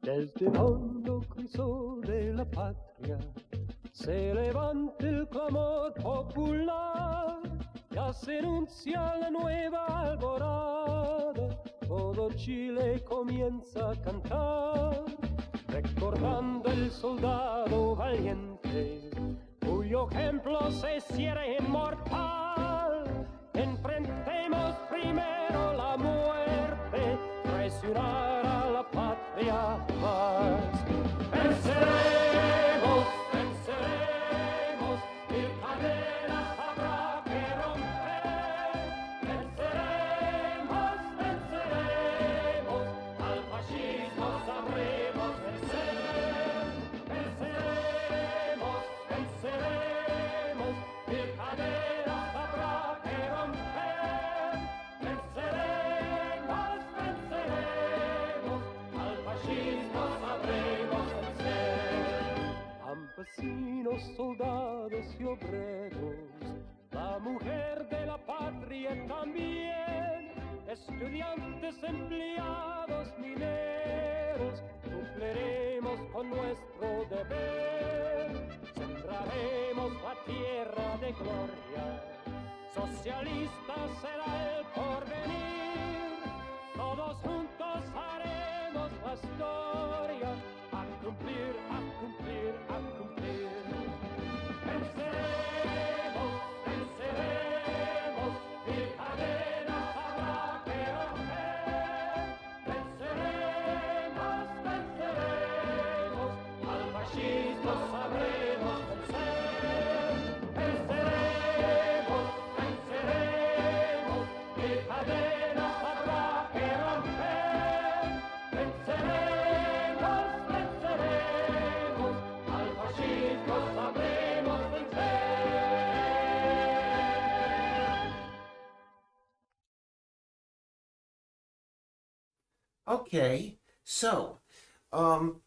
Desde el hondo cruzo de la patria se levanta el clamor popular, ya se anuncia la nueva alborada, todo Chile comienza a cantar, recordando el soldado valiente, cuyo ejemplo se hiciera inmortal. Enfrentemos primero la muerte, traicionar a la patria más. Venceremos, venceremos, mil cadenas habrá que romper. Venceremos, venceremos, al fascismo sabremos vencer. Venceremos, venceremos, mil cadenas habrá que romper. Venceremos, venceremos, al fascismo sabremos vencer. Campesinos, soldados y obreros, la mujer de la patria también, estudiantes, empleados, mineros, cumpliremos con nuestro deber, sembraremos la tierra de gloria, socialista será el porvenir, todos juntos haremos la historia, a cumplir, a cumplir, a cumplir. Venceremos, venceremos, mil cadenas habrá que romper. Venceremos, venceremos, al fascismo sabremos vencer. Venceremos, venceremos, mil cadenas habrá que romper. Venceremos, venceremos, al fascismo sabremos vencer. Okay, so um,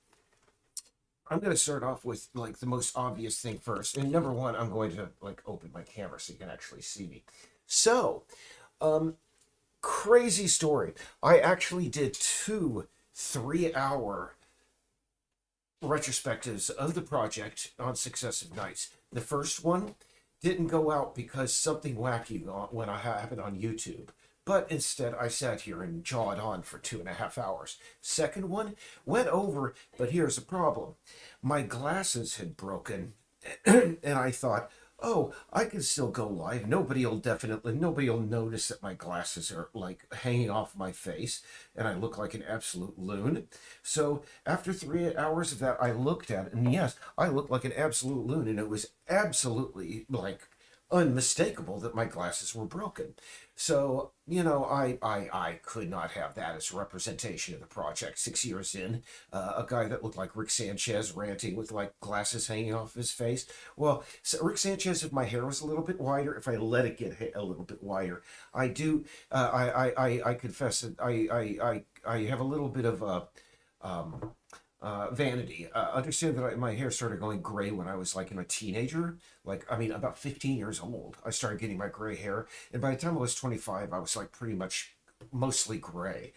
I'm going to start off with like the most obvious thing first. And number one, I'm going to like open my camera so you can actually see me. So, um, crazy story. I actually did two 3-hour retrospectives of the project on successive nights. The first one didn't go out because something wacky when I happened on YouTube. But instead, I sat here and jawed on for 2.5 hours. Second one went over, but here's the problem. My glasses had broken, and I thought, oh, I can still go live. Nobody will notice that my glasses are like hanging off my face and I look like an absolute loon. So after 3 hours of that, I looked at it, and yes, I looked like an absolute loon, and it was absolutely like unmistakable that my glasses were broken. So, I could not have that as a representation of the project. 6 years in, a guy that looked like Rick Sanchez ranting with like glasses hanging off his face. Well, so Rick Sanchez, if my hair was a little bit wider, if I let it get a little bit wider, I do. I confess that I have a little bit of um, vanity. Understand that my hair started going gray when I was like a teenager. Like, I mean, about 15 years old, I started getting my gray hair. And by the time I was 25, I was like pretty much mostly gray.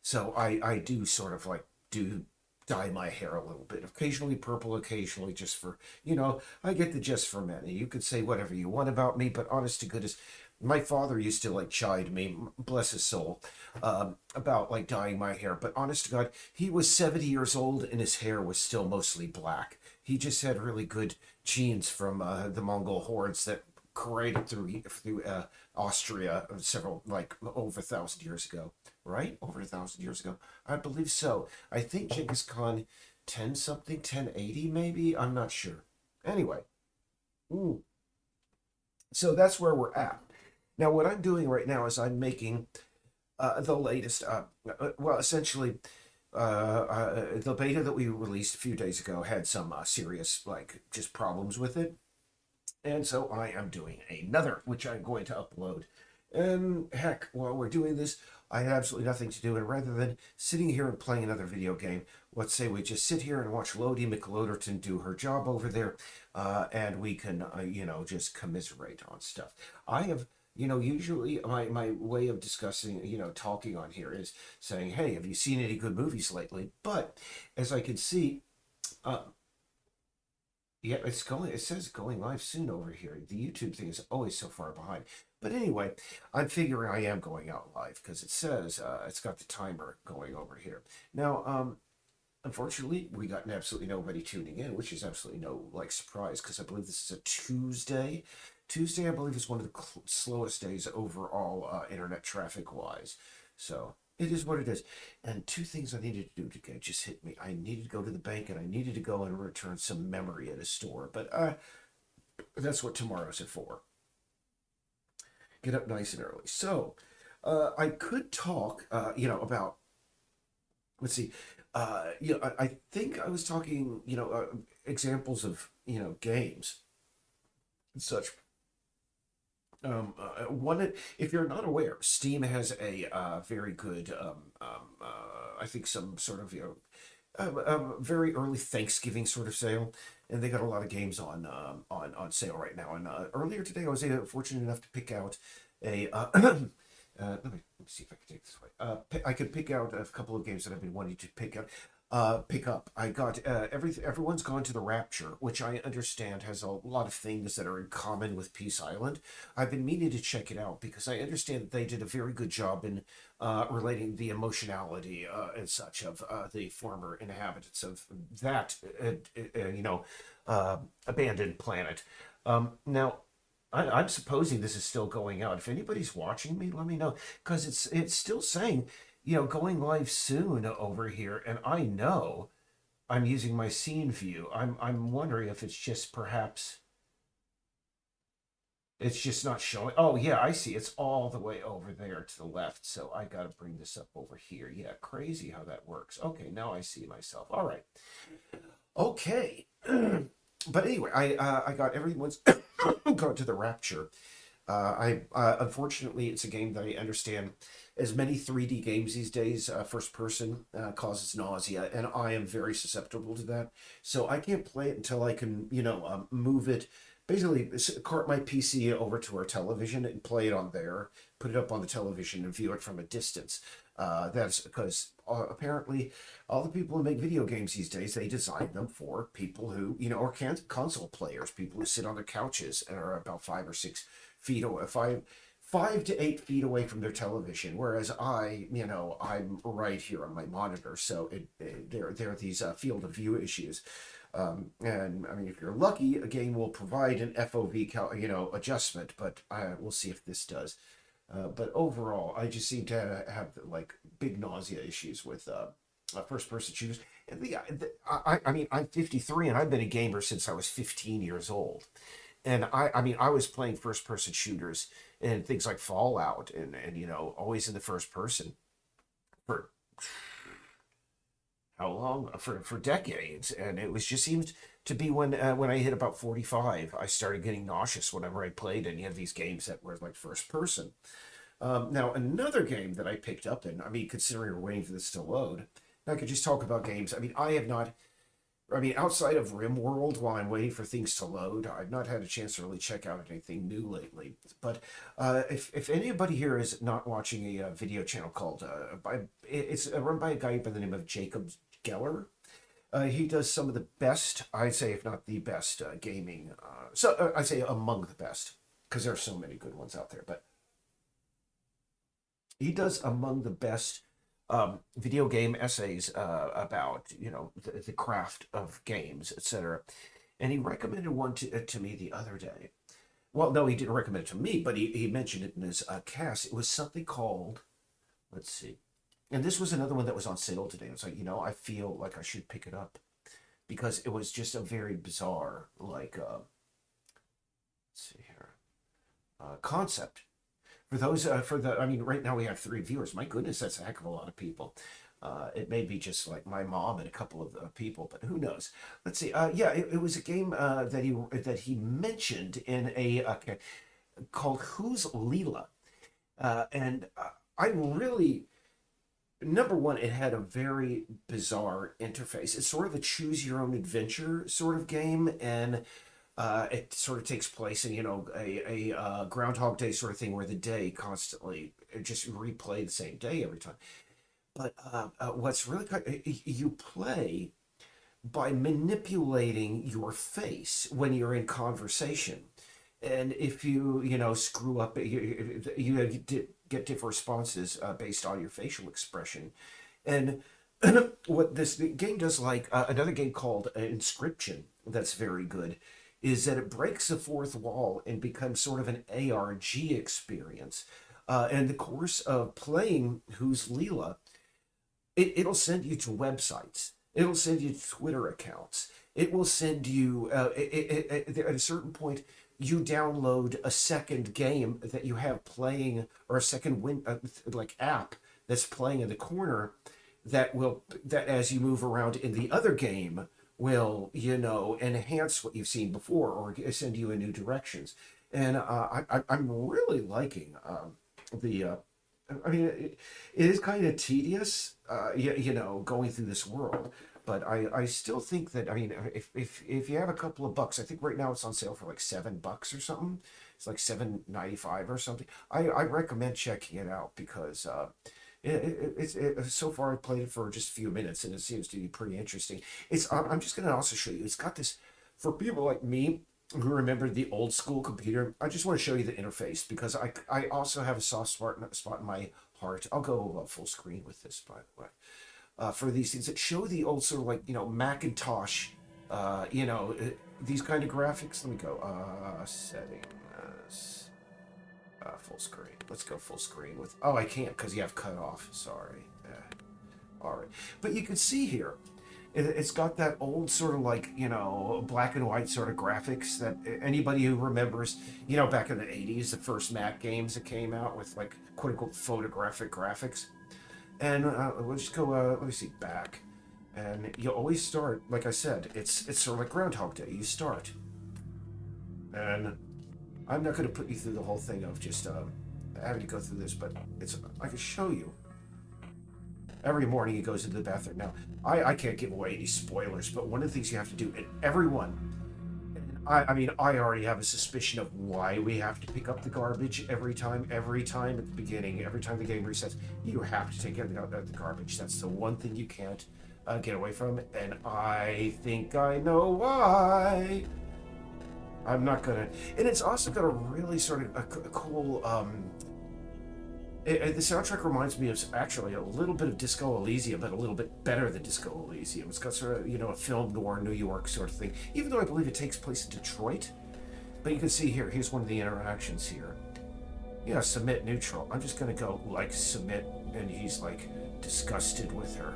So I do sort of like do dye my hair a little bit. Occasionally purple, occasionally just for, I get the just for men. You could say whatever you want about me, but honest to goodness, my father used to like chide me, bless his soul, about like dyeing my hair. But honest to God, he was 70 years old and his hair was still mostly black. He just had really good genes from the Mongol hordes that paraded through Austria several like over 1,000 years ago, right? Over 1,000 years ago, I believe so. I think Genghis Khan 10 something, 1080 maybe. I'm not sure. Anyway, so that's where we're at. Now, what I'm doing right now is I'm making the latest, well, essentially, the beta that we released a few days ago had some serious, like, just problems with it. And so I am doing another, which I'm going to upload. And heck, while we're doing this, I had absolutely nothing to do. And rather than sitting here and playing another video game, let's say we just sit here and watch Lodi McLoderton do her job over there, and we can, just commiserate on stuff. I have Usually my way of discussing, talking on here is saying, hey, have you seen any good movies lately? But as I can see, uh, yeah, it says going live soon over here. The YouTube thing is always so far behind. But anyway, I'm figuring I am going out live because it says it's got the timer going over here. Now, unfortunately, we got absolutely nobody tuning in, which is absolutely no like surprise because I believe this is a Tuesday. Tuesday, I believe, is one of the slowest days overall internet traffic wise. So it is what it is. And two things I needed to do to just hit me. I needed to go to the bank and I needed to go and return some memory at a store. But that's what tomorrow's it for. Get up nice and early. So I could talk, about, let's see, I think I was talking, examples of, games and such. One, if you're not aware, Steam has a very good, I think some sort of, very early Thanksgiving sort of sale, and they got a lot of games on sale right now. And earlier today, I was fortunate enough to pick out a. Let me see if I can take this way. I could pick out a couple of games that I've been wanting to pick up. I got everyone's gone to the Rapture, which I understand has a lot of things that are in common with Peace Island. I've been meaning to check it out because I understand that they did a very good job in relating the emotionality and such of the former inhabitants of that abandoned planet. Now. I'm supposing this is still going out. If anybody's watching me, let me know because it's still saying, going live soon over here, and I know I'm using my scene view. I'm wondering if it's just perhaps it's just not showing. Oh yeah, I see. It's all the way over there to the left. So I got to bring this up over here. Yeah, crazy how that works. Okay, now I see myself. All right. Okay. But anyway, I got everyone's gone to the Rapture. I unfortunately, it's a game that I understand. As many 3D games these days, first person causes nausea, and I am very susceptible to that. So I can't play it until I can, move it. Basically, cart my PC over to our television and play it on there. Put it up on the television and view it from a distance. That's because apparently all the people who make video games these days, they design them for people who, are console players, people who sit on their couches and are about 5 or 6 feet away, 5 to 8 feet away from their television. Whereas I'm right here on my monitor. So there are these field of view issues. And I mean, if you're lucky, a game will provide an FOV, adjustment, but we'll see if this does. But overall, I just seem to have like big nausea issues with first-person shooters. And I mean, I'm 53 and I've been a gamer since I was 15 years old. And I was playing first-person shooters and things like Fallout and always in the first person for how long? For decades. And it was just seemed to be when I hit about 45, I started getting nauseous whenever I played any of these games that were like first person. Now, another game that I picked up, and I mean, considering we're waiting for this to load, I could just talk about games. I mean, outside of RimWorld, while I'm waiting for things to load, I've not had a chance to really check out anything new lately. But if anybody here is not watching a video channel called, it's run by a guy by the name of Jacob Geller. He does some of the best, I'd say, if not the best, gaming. I'd say among the best, because there are so many good ones out there. But he does among the best video game essays about the craft of games, etc. And he recommended one to me the other day. Well, no, he didn't recommend it to me, but he mentioned it in his cast. It was something called, let's see, and this was another one that was on sale today. It's like, I feel like I should pick it up because it was just a very bizarre, like, let's see here, concept. For those, I mean, right now we have 3 viewers. My goodness, that's a heck of a lot of people. It may be just like my mom and a couple of people, but who knows? Let's see. Yeah, it was a game that he mentioned in a called Who's Leela, and I really. Number one, it had a very bizarre interface. It's sort of a choose your own adventure sort of game, and It sort of takes place in, a Groundhog Day sort of thing where the day constantly just replay the same day every time. But what's really you play by manipulating your face when you're in conversation. And if screw up, get different responses based on your facial expression. And what this game does, like another game called Inscription, that's very good, is that it breaks the fourth wall and becomes sort of an ARG experience. In the course of playing Who's Leela, it'll send you to websites. It'll send you to Twitter accounts. It will send you, at a certain point, you download a second game that you have playing, or a second like app that's playing in the corner, that as you move around in the other game will enhance what you've seen before or send you in new directions. And I'm really liking the I mean, it is kind of tedious, going through this world. But I still think that, I mean, if you have a couple of bucks, I think right now it's on sale for like $7 or something. It's like $7.95 or something. I recommend checking it out because so far I've played it for just a few minutes and it seems to be pretty interesting. I'm just going to also show you. It's got this for people like me who remember the old school computer. I just want to show you the interface because I also have a soft spot in my heart. I'll go full screen with this, by the way. For these things that show the old sort of like, Macintosh, these kind of graphics. Let me go, settings, full screen. Let's go full screen with, oh, I can't because you have cut off. Sorry. All right. But you can see here, it's got that old sort of like, black and white sort of graphics that anybody who remembers, back in the 80s, the first Mac games that came out with like quote unquote photographic graphics. And we'll just go, let me see, back. And you always start, like I said, it's sort of like Groundhog Day. You start. And I'm not going to put you through the whole thing of just having to go through this, but I can show you. Every morning he goes into the bathroom. Now, I can't give away any spoilers, but one of the things you have to do, and everyone, I mean, I already have a suspicion of why we have to pick up the garbage every time at the beginning, every time the game resets, you have to take out the garbage. That's the one thing you can't get away from, and I think I know why. I'm not gonna, and it's also got a really sort of a cool, the soundtrack reminds me of actually a little bit of Disco Elysium, but a little bit better than Disco Elysium. It's got sort of, a film noir New York sort of thing, even though I believe it takes place in Detroit. But you can see here's one of the interactions here. Yeah, submit neutral. I'm just going to go like submit, and he's like disgusted with her.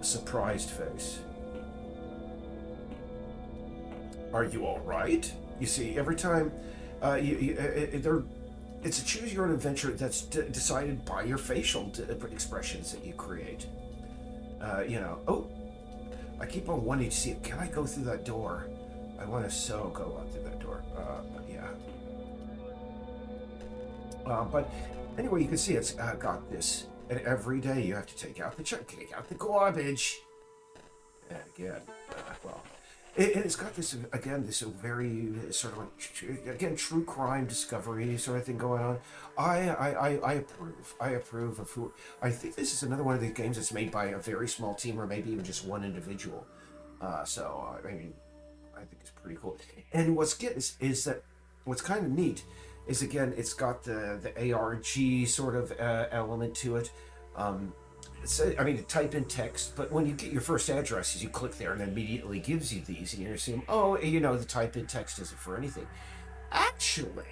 A surprised face. Are you all right? You see, every time it's a choose your own adventure that's decided by your facial expressions that you create. Oh, I keep on wanting to see it. Can I go through that door? I want to go out through that door. Yeah. But anyway, you can see it's got this. And every day you have to take out the garbage. And again, well. And it's got this, again, this very sort of like, again, true crime discovery sort of thing going on. I approve. I approve of who. I think this is another one of the games that's made by a very small team or maybe even just one individual. So, I mean, I think it's pretty cool. And what's good is that what's kind of neat is, again, it's got the ARG sort of element to it. I mean, type in text, but when you get your first addresses, you click there and it immediately gives you these, and you assume, oh, the type in text isn't for anything. Actually,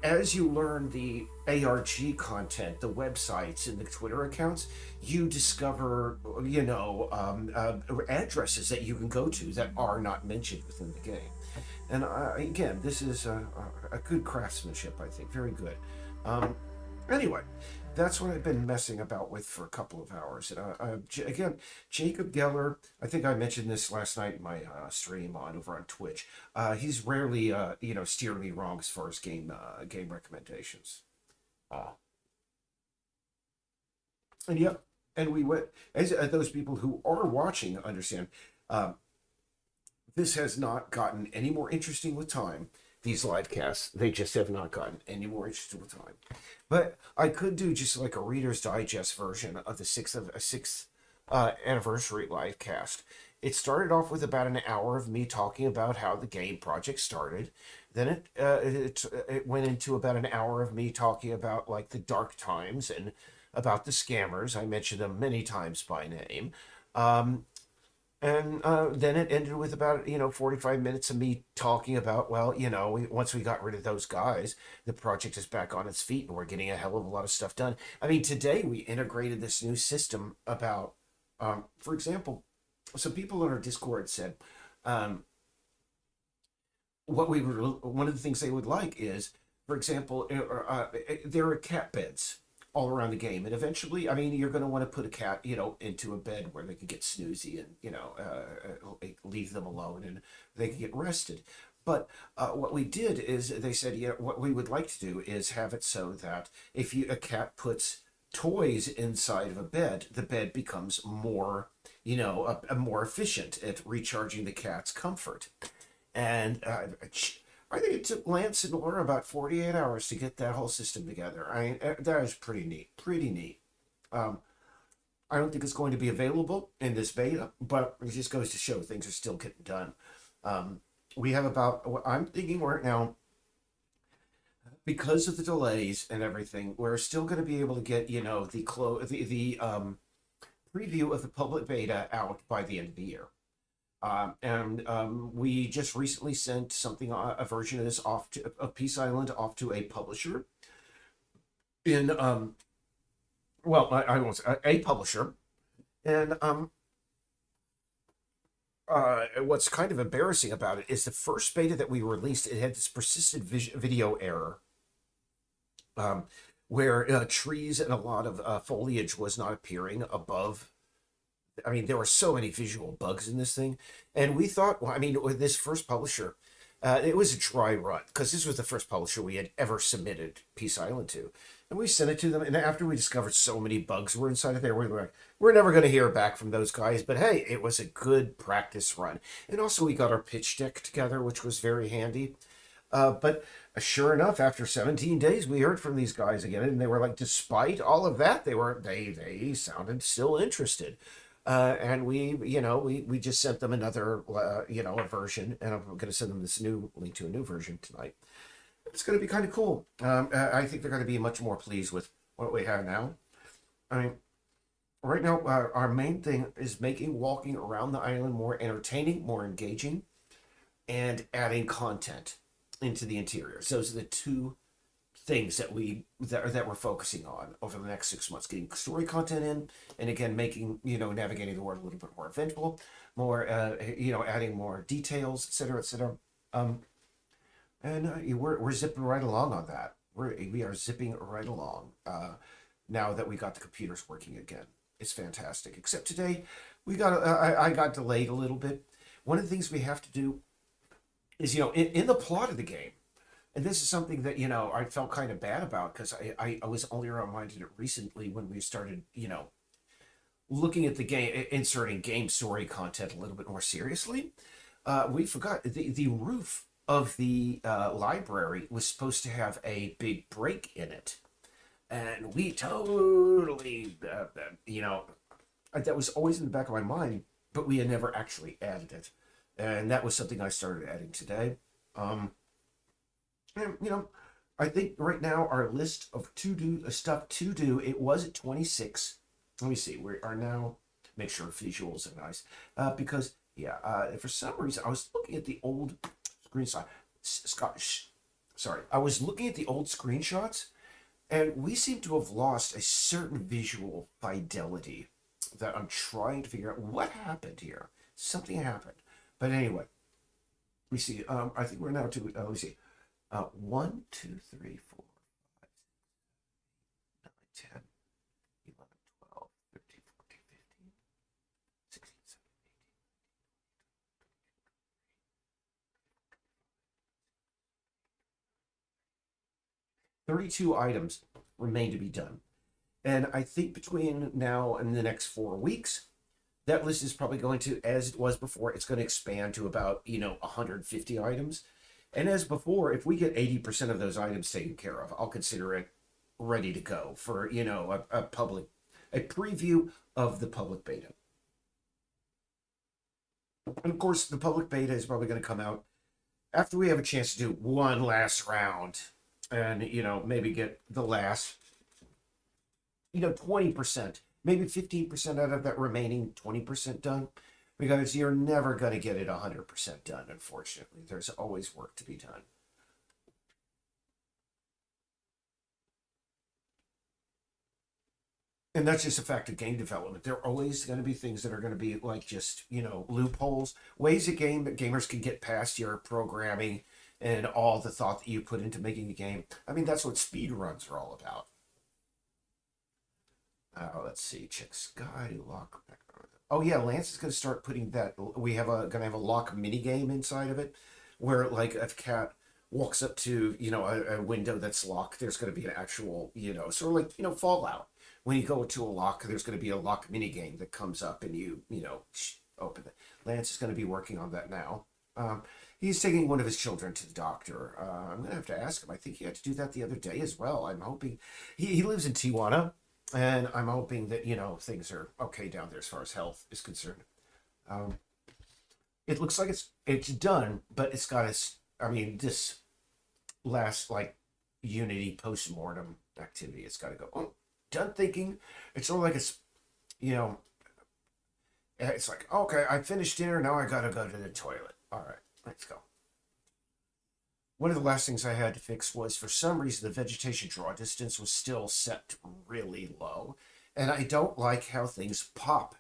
as you learn the ARG content, the websites and the Twitter accounts, you discover, addresses that you can go to that are not mentioned within the game. And again, this is a good craftsmanship, I think. Very good. Anyway, that's what I've been messing about with for a couple of hours. And again, Jacob Geller, I think I mentioned this last night in my stream over on Twitch. He's rarely, steered me wrong as far as game recommendations. And yep, and we went, as those people who are watching understand, This has not gotten any more interesting with time. These live casts, they just have not gotten any more interesting with time. But I could do just like a Reader's Digest version of the sixth anniversary live cast. It started off with about an hour of me talking about how the game project started. Then it went into about an hour of me talking about like the dark times and about the scammers. I mentioned them many times by name. Um, and then it ended with about 45 minutes of me talking about, well, once we got rid of those guys, the project is back on its feet and we're getting a hell of a lot of stuff done. I mean, today we integrated this new system about, for example, some people in our Discord said, um, one of the things they would like is, for example, there are cat beds all around the game, and eventually, I mean, you're going to want to put a cat, into a bed where they can get snoozy and leave them alone and they can get rested. But what we did is they said, yeah, what we would like to do is have it so that if a cat puts toys inside of a bed, the bed becomes more, more efficient at recharging the cat's comfort. And I think it took Lance and Laura about 48 hours to get that whole system together. I mean, that is pretty neat. Pretty neat. Um, I don't think it's going to be available in this beta, but it just goes to show things are still getting done. We have I'm thinking right now, because of the delays and everything, we're still going to be able to get, the preview of the public beta out by the end of the year. And we just recently sent something, a version of this of Peace Island off to a publisher in, well, I won't say a publisher. And what's kind of embarrassing about it is the first beta that we released, it had this persistent video error, where trees and a lot of foliage was not appearing above. I mean, there were so many visual bugs in this thing. And we thought, well, I mean, with this first publisher, it was a dry run because this was the first publisher we had ever submitted Peace Island to. And we sent it to them. And after we discovered so many bugs were inside of there, we were like, we're never going to hear back from those guys. But hey, it was a good practice run. And also, we got our pitch deck together, which was very handy. But sure enough, after 17 days, we heard from these guys again. And they were like, despite all of that, they sounded still interested. And we just sent them another, a version, and I'm going to send them this new link to a new version tonight. It's going to be kind of cool. I think they're going to be much more pleased with what we have now. I mean, right now, our main thing is making walking around the island more entertaining, more engaging, and adding content into the interior. So those are the two things that we're focusing on over the next 6 months: getting story content in, and again making navigating the world a little bit more eventful, more adding more details, etc., etc. And we're zipping right along on that. We are zipping right along now that we got the computers working again. It's fantastic. Except today I got delayed a little bit. One of the things we have to do is in the plot of the game. And this is something that, I felt kind of bad about because I was only reminded it recently when we started, looking at the game, inserting game story content a little bit more seriously. We forgot the roof of the library was supposed to have a big break in it. And we totally, that was always in the back of my mind, but we had never actually added it. And that was something I started adding today. And, I think right now our list of stuff to do, it was at 26. Let me see. We are now, make sure visuals are nice. Because, for some reason, I was looking at the old screenshot. I was looking at the old screenshots, and we seem to have lost a certain visual fidelity that I'm trying to figure out what happened here. Something happened. But anyway, we see, I think we're now to, let me see. 1, 2, 3, 4, 5, 6, 7, 8, 9, 10, 11, 12, 13, 14, 15, 16, 17, 18, 32 items remain to be done. And I think between now and the next 4 weeks, that list is probably going to, as it was before, it's going to expand to about, 150 items. And as before, if we get 80% of those items taken care of, I'll consider it ready to go for, a preview of the public beta. And of course, the public beta is probably going to come out after we have a chance to do one last round and, maybe get the last, 20%, maybe 15% out of that remaining 20% done. Because you're never going to get it 100% done, unfortunately. There's always work to be done. And that's just a fact of game development. There are always going to be things that are going to be like just, loopholes, ways that gamers can get past your programming and all the thought that you put into making the game. I mean, that's what speed runs are all about. Let's see. Check Sky Lock. Oh yeah, Lance is going to start putting that. We have going to have a lock mini game inside of it, where like if cat walks up to a window that's locked, there's going to be an actual sort of like Fallout. When you go to a lock, there's going to be a lock mini game that comes up, and you open it. Lance is going to be working on that now. He's taking one of his children to the doctor. I'm going to have to ask him. I think he had to do that the other day as well. I'm hoping he lives in Tijuana. And I'm hoping that, things are okay down there as far as health is concerned. It looks like it's done, but it's got this last, Unity post-mortem activity. It's got to go, oh, done thinking. It's sort of like it's like, okay, I finished dinner. Now I got to go to the toilet. All right, let's go. One of the last things I had to fix was, for some reason, the vegetation draw distance was still set really low. And I don't like how things pop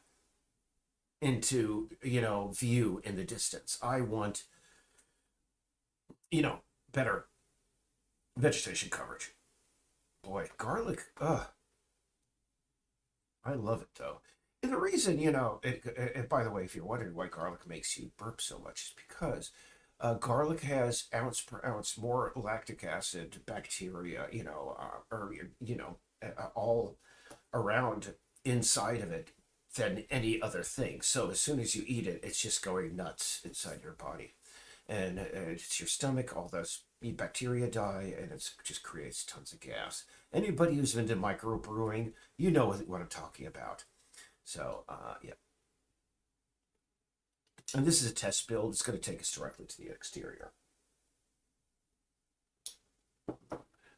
into, view in the distance. I want, better vegetation coverage. Boy, garlic, I love it, though. And the reason, and by the way, if you're wondering why garlic makes you burp so much, is because garlic has ounce per ounce more lactic acid bacteria, all around inside of it than any other thing. So as soon as you eat it, it's just going nuts inside your body. And it's your stomach, all those bacteria die, and it just creates tons of gas. Anybody who's into microbrewing, you know what I'm talking about. So, yeah. And this is a test build. It's going to take us directly to the exterior.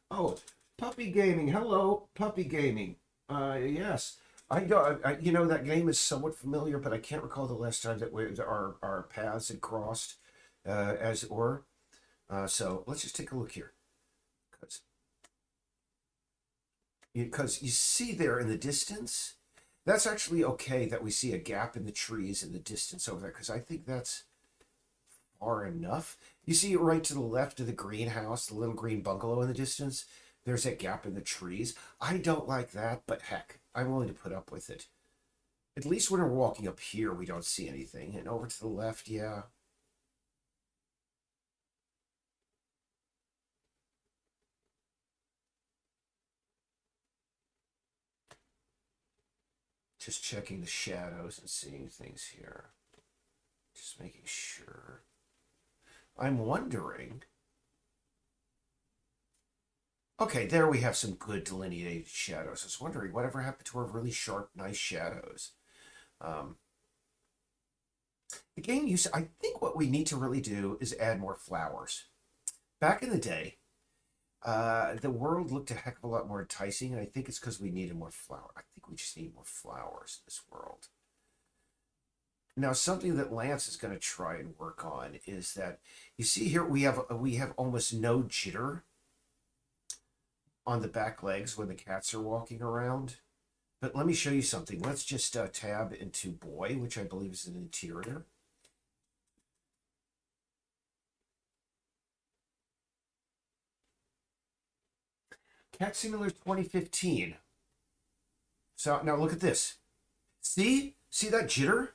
Oh, Puppy Gaming. Hello, Puppy Gaming. Yes. That game is somewhat familiar, but I can't recall the last time that our paths had crossed, as it were. So let's just take a look here. Because you see there in the distance, that's actually okay that we see a gap in the trees in the distance over there, because I think that's far enough. You see right to the left of the greenhouse, the little green bungalow in the distance, there's that gap in the trees. I don't like that, but heck, I'm willing to put up with it. At least when we're walking up here, we don't see anything. And over to the left, yeah. Just checking the shadows and seeing things here. Just making sure. I'm wondering. Okay, there we have some good delineated shadows. I was wondering whatever happened to our really sharp, nice shadows. The game I think what we need to really do is add more flowers. Back in the day, the world looked a heck of a lot more enticing, and I think it's because we needed more flower. I think we just need more flowers in this world. Now, something that Lance is going to try and work on is that, you see here we have almost no jitter on the back legs when the cats are walking around. But let me show you something. Let's just tab into boy, which I believe is an interior. Cat Simulator 2015. So now look at this. See that jitter?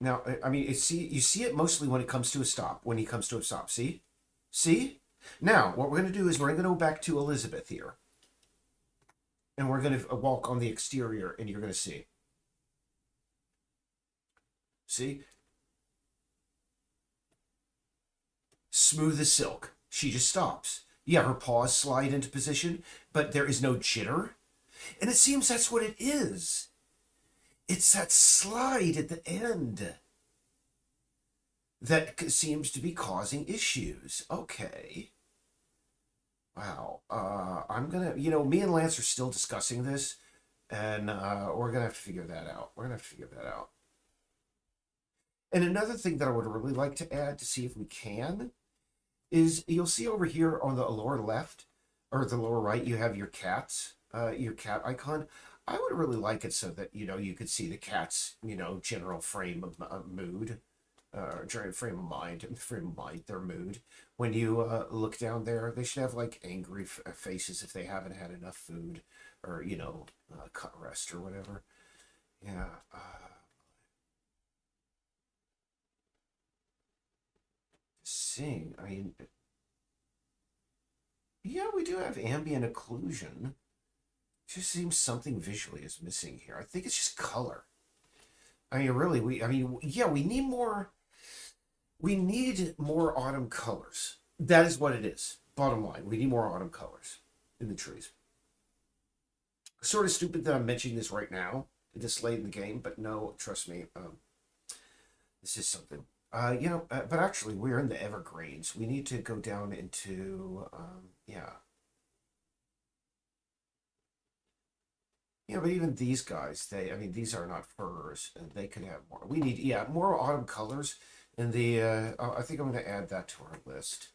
Now, I mean, you see it mostly when it comes to a stop. When he comes to a stop, see? Now, what we're going to do is we're going to go back to Elizabeth here. And we're going to walk on the exterior, and you're going to see. See? Smooth as silk. She just stops. Yeah, her paws slide into position, but there is no jitter. And it seems that's what it is. It's that slide at the end that seems to be causing issues. Okay. Wow. I'm gonna, me and Lance are still discussing this, and we're gonna have to figure that out. We're gonna have to figure that out. And another thing that I would really like to add to see if we can is you'll see over here on the lower left or the lower right, you have your your cat icon. I would really like it so that, you could see the cat's, general frame of mood, frame of mind, their mood. When you look down there, they should have like angry faces if they haven't had enough food or, cut rest or whatever. Yeah. Seeing, I mean, yeah, we do have ambient occlusion. It just seems something visually is missing here. I think it's just color. I mean, really, yeah, we need more. We need more autumn colors. That is what it is. Bottom line, we need more autumn colors in the trees. Sort of stupid that I'm mentioning this right now, this late in the game, but no, trust me, this is something. But actually, we're in the evergreens. We need to go down into, yeah. Yeah, but even these guys, these are not furs, and they could have more. We need, yeah, more autumn colors. And I think I'm going to add that to our list.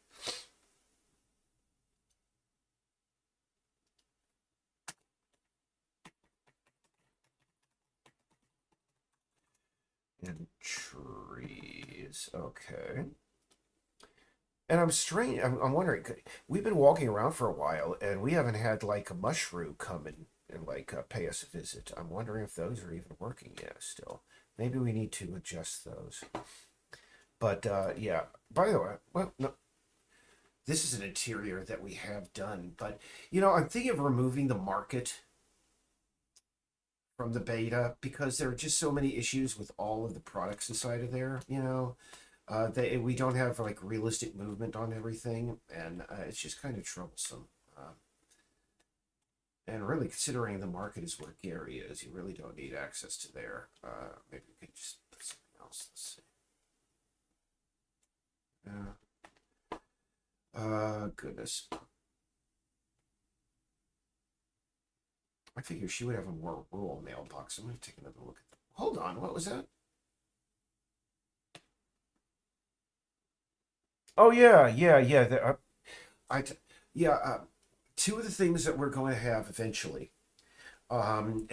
And trees, okay. And I'm wondering, we've been walking around for a while, and we haven't had like a mushroom come and like pay us a visit. I'm wondering if those are even working yet still. Maybe we need to adjust those. But yeah, by the way, well, no, this is an interior that we have done. But, I'm thinking of removing the market from the beta because there are just so many issues with all of the products inside of there, we don't have like realistic movement on everything, and it's just kind of troublesome. And really, considering the market is where Gary is, you really don't need access to there. Maybe we could just put something else. Let's see. Goodness. I figure she would have a more rural mailbox. I'm going to take another look at that. Hold on, what was that? Oh yeah, yeah, yeah. Yeah. Two of the things that we're going to have eventually, and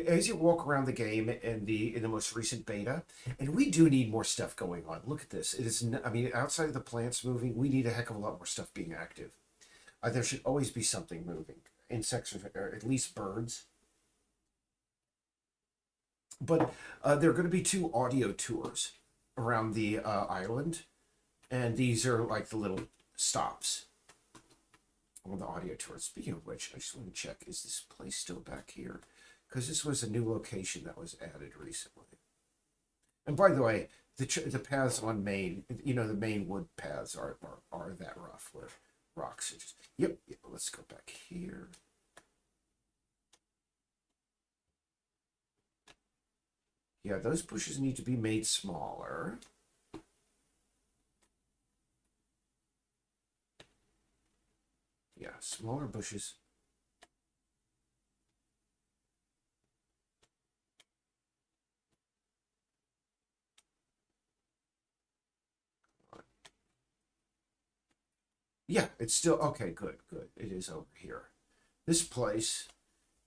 as you walk around the game in the most recent beta, and we do need more stuff going on. Look at this. It is. Outside of the plants moving, we need a heck of a lot more stuff being active. There should always be something moving. Insects or at least birds. But there are going to be two audio tours around the island, and these are like the little stops on the audio tour. Speaking of which, I just want to check, is this place still back here? Because this was a new location that was added recently. And by the way, the paths on Main, the main wood paths are that rough where rocks are just, yep, let's go back here. Yeah, those bushes need to be made smaller. Yeah, smaller bushes. Yeah, it's still, okay, good. It is over here. This place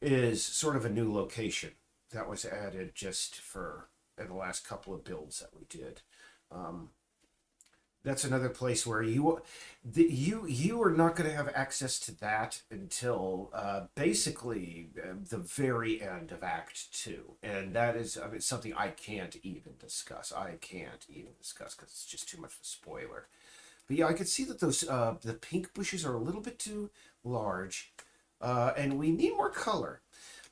is sort of a new location that was added just for in the last couple of builds that we did. Um, that's another place where you are not going to have access to that until basically the very end of Act 2, and that is something I can't even discuss. Because it's just too much of a spoiler. But yeah, I could see that those the pink bushes are a little bit too large. And we need more color.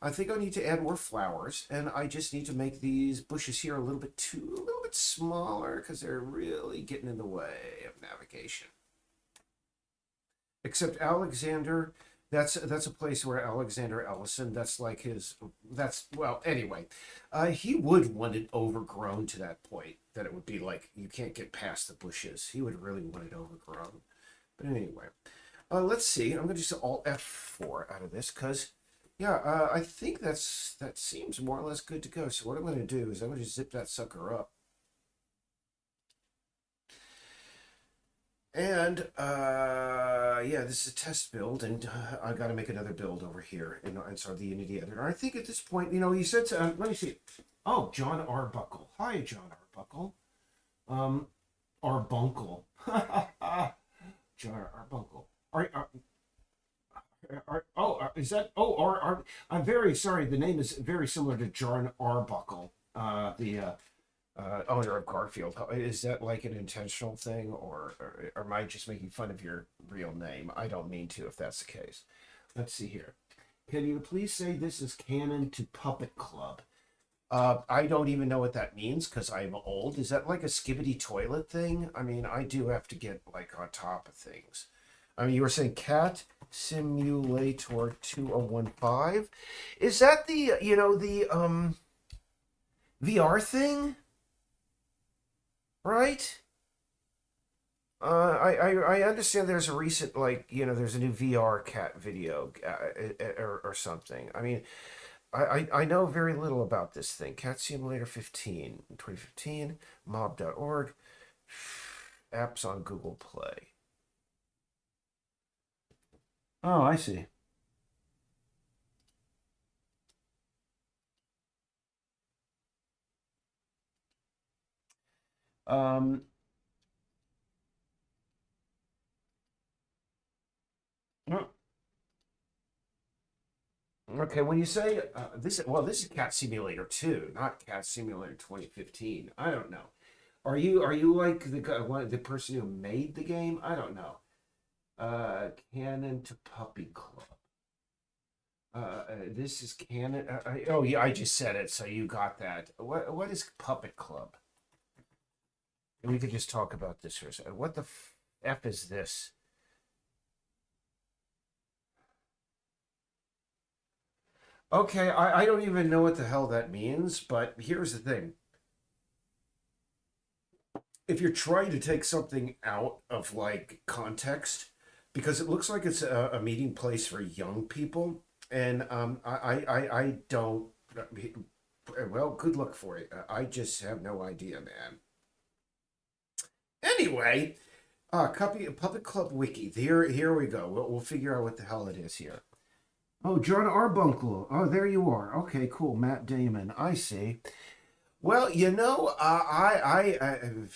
I think I need to add more flowers, and I just need to make these bushes here a little bit smaller because they're really getting in the way of navigation. Except Alexander, that's a place where Alexander Ellison, that's like his, that's, well, anyway, he would want it overgrown to that point that it would be like you can't get past the bushes. He would really want it overgrown. But anyway, let's see. I'm going to just Alt F4 out of this because, yeah, I think that seems more or less good to go. So what I'm going to do is I'm going to zip that sucker up. And yeah, this is a test build, and I got to make another build over here inside the Unity editor. I think at this point, you know, you said, let me see. Oh, John Arbuckle. Hi, John Arbuckle. Arbunkle. John Arbuckle. Is that? I'm very sorry. The name is very similar to John Arbuckle, the owner of Garfield. Is that like an intentional thing, or am I just making fun of your real name? I don't mean to, if that's the case. Let's see here. Can you please say this is canon to Puppet Club? I don't even know what that means because I'm old. Is that like a skibbity toilet thing? I mean, I do have to get like on top of things. I mean, you were saying Cat Simulator 2015. Is that the, you know, the VR thing? Right? I understand there's a recent, like, you know, there's a new VR cat video or something. I mean, I know very little about this thing. Cat Simulator 2015, mob.org, apps on Google Play. Oh, I see. Um, oh, okay, when you say this is Cat Simulator 2, not Cat Simulator 2015. I don't know. Are you like the person who made the game? I don't know. Canon to Puppy Club. This is Canon. Oh yeah, I just said it, so you got that. What is Puppet Club? And we could just talk about this for a second. What the f is this? Okay, I don't even know what the hell that means, but here's the thing. If you're trying to take something out of like context, because it looks like it's a meeting place for young people, and I don't. Well, good luck for it. I just have no idea, man. Anyway, copy Puppet Club Wiki. Here we go. We'll figure out what the hell it is here. Oh, John Arbuncle. Oh, there you are. Okay, cool. Matt Damon. I see. Well, you know, I'm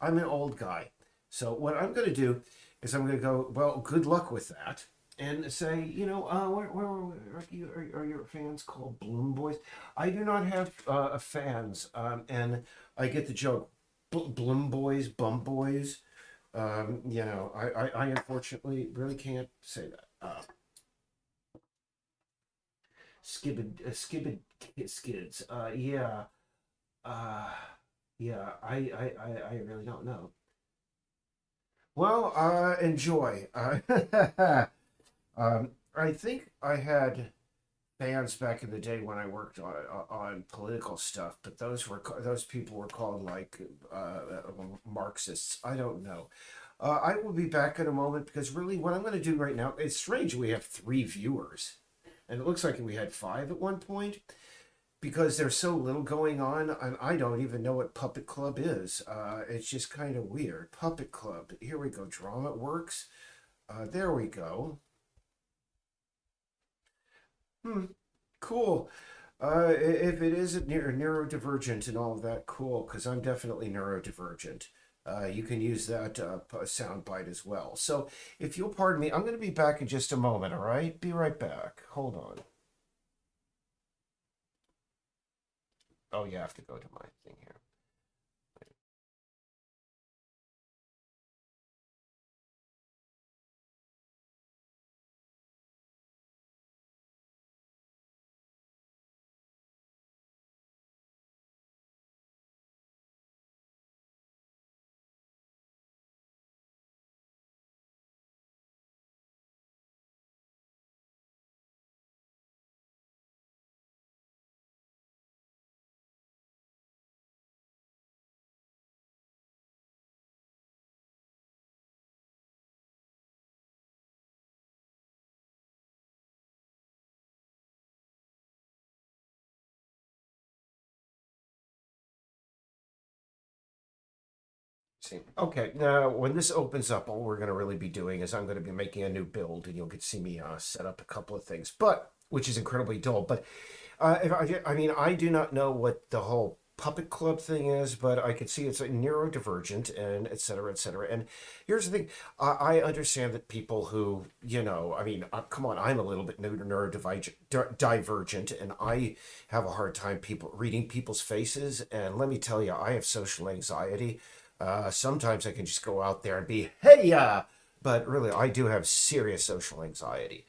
an old guy. So what I'm going to do is I'm going to go, well, good luck with that. And say, you know, are your fans called Bloom Boys? I do not have fans. And I get the joke, Bloom Boys, Bum Boys. You know, I unfortunately really can't say that. Skibbid skids. Yeah. Uh, yeah, I really don't know. Well, enjoy. I think I had fans back in the day when I worked on political stuff, but those people were called like Marxists. I don't know. I will be back in a moment because really, what I'm going to do right now, it's strange we have 3 viewers, and it looks like we had 5 at one point because there's so little going on, and I don't even know what Puppet Club is. It's just kind of weird. Puppet Club. Here we go. Drama Works. There we go. Hmm. Cool. If it isn't neurodivergent and all of that, cool, because I'm definitely neurodivergent. You can use that sound bite as well. So if you'll pardon me, I'm going to be back in just a moment, all right? Be right back. Hold on. Oh, you have to go to my thing here. See, okay, now when this opens up, all we're going to really be doing is I'm going to be making a new build, and you'll get to see me set up a couple of things, but which is incredibly dull. But if I mean, I do not know what the whole puppet club thing is, but I can see it's a neurodivergent and et cetera, et cetera. And here's the thing: I understand that people who, I mean, come on, I'm a little bit neurodivergent, and I have a hard time people reading people's faces. And let me tell you, I have social anxiety. Sometimes I can just go out there and be, hey, but really, I do have serious social anxiety.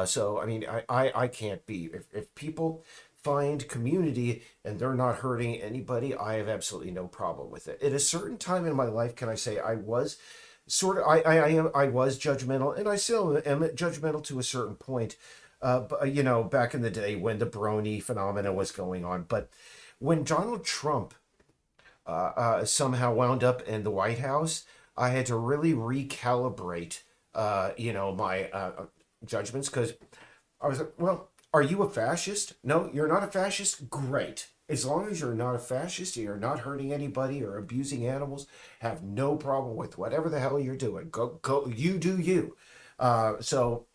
So, I mean, I can't be, if people find community and they're not hurting anybody, I have absolutely no problem with it. At a certain time in my life, can I say I was I was judgmental, and I still am judgmental to a certain point. But, back in the day when the brony phenomena was going on. But when Donald Trump somehow wound up in the White House, I had to really recalibrate, my judgments, because I was like, well, are you a fascist? No, you're not a fascist? Great. As long as you're not a fascist and you're not hurting anybody or abusing animals, have no problem with whatever the hell you're doing. Go, you do you. So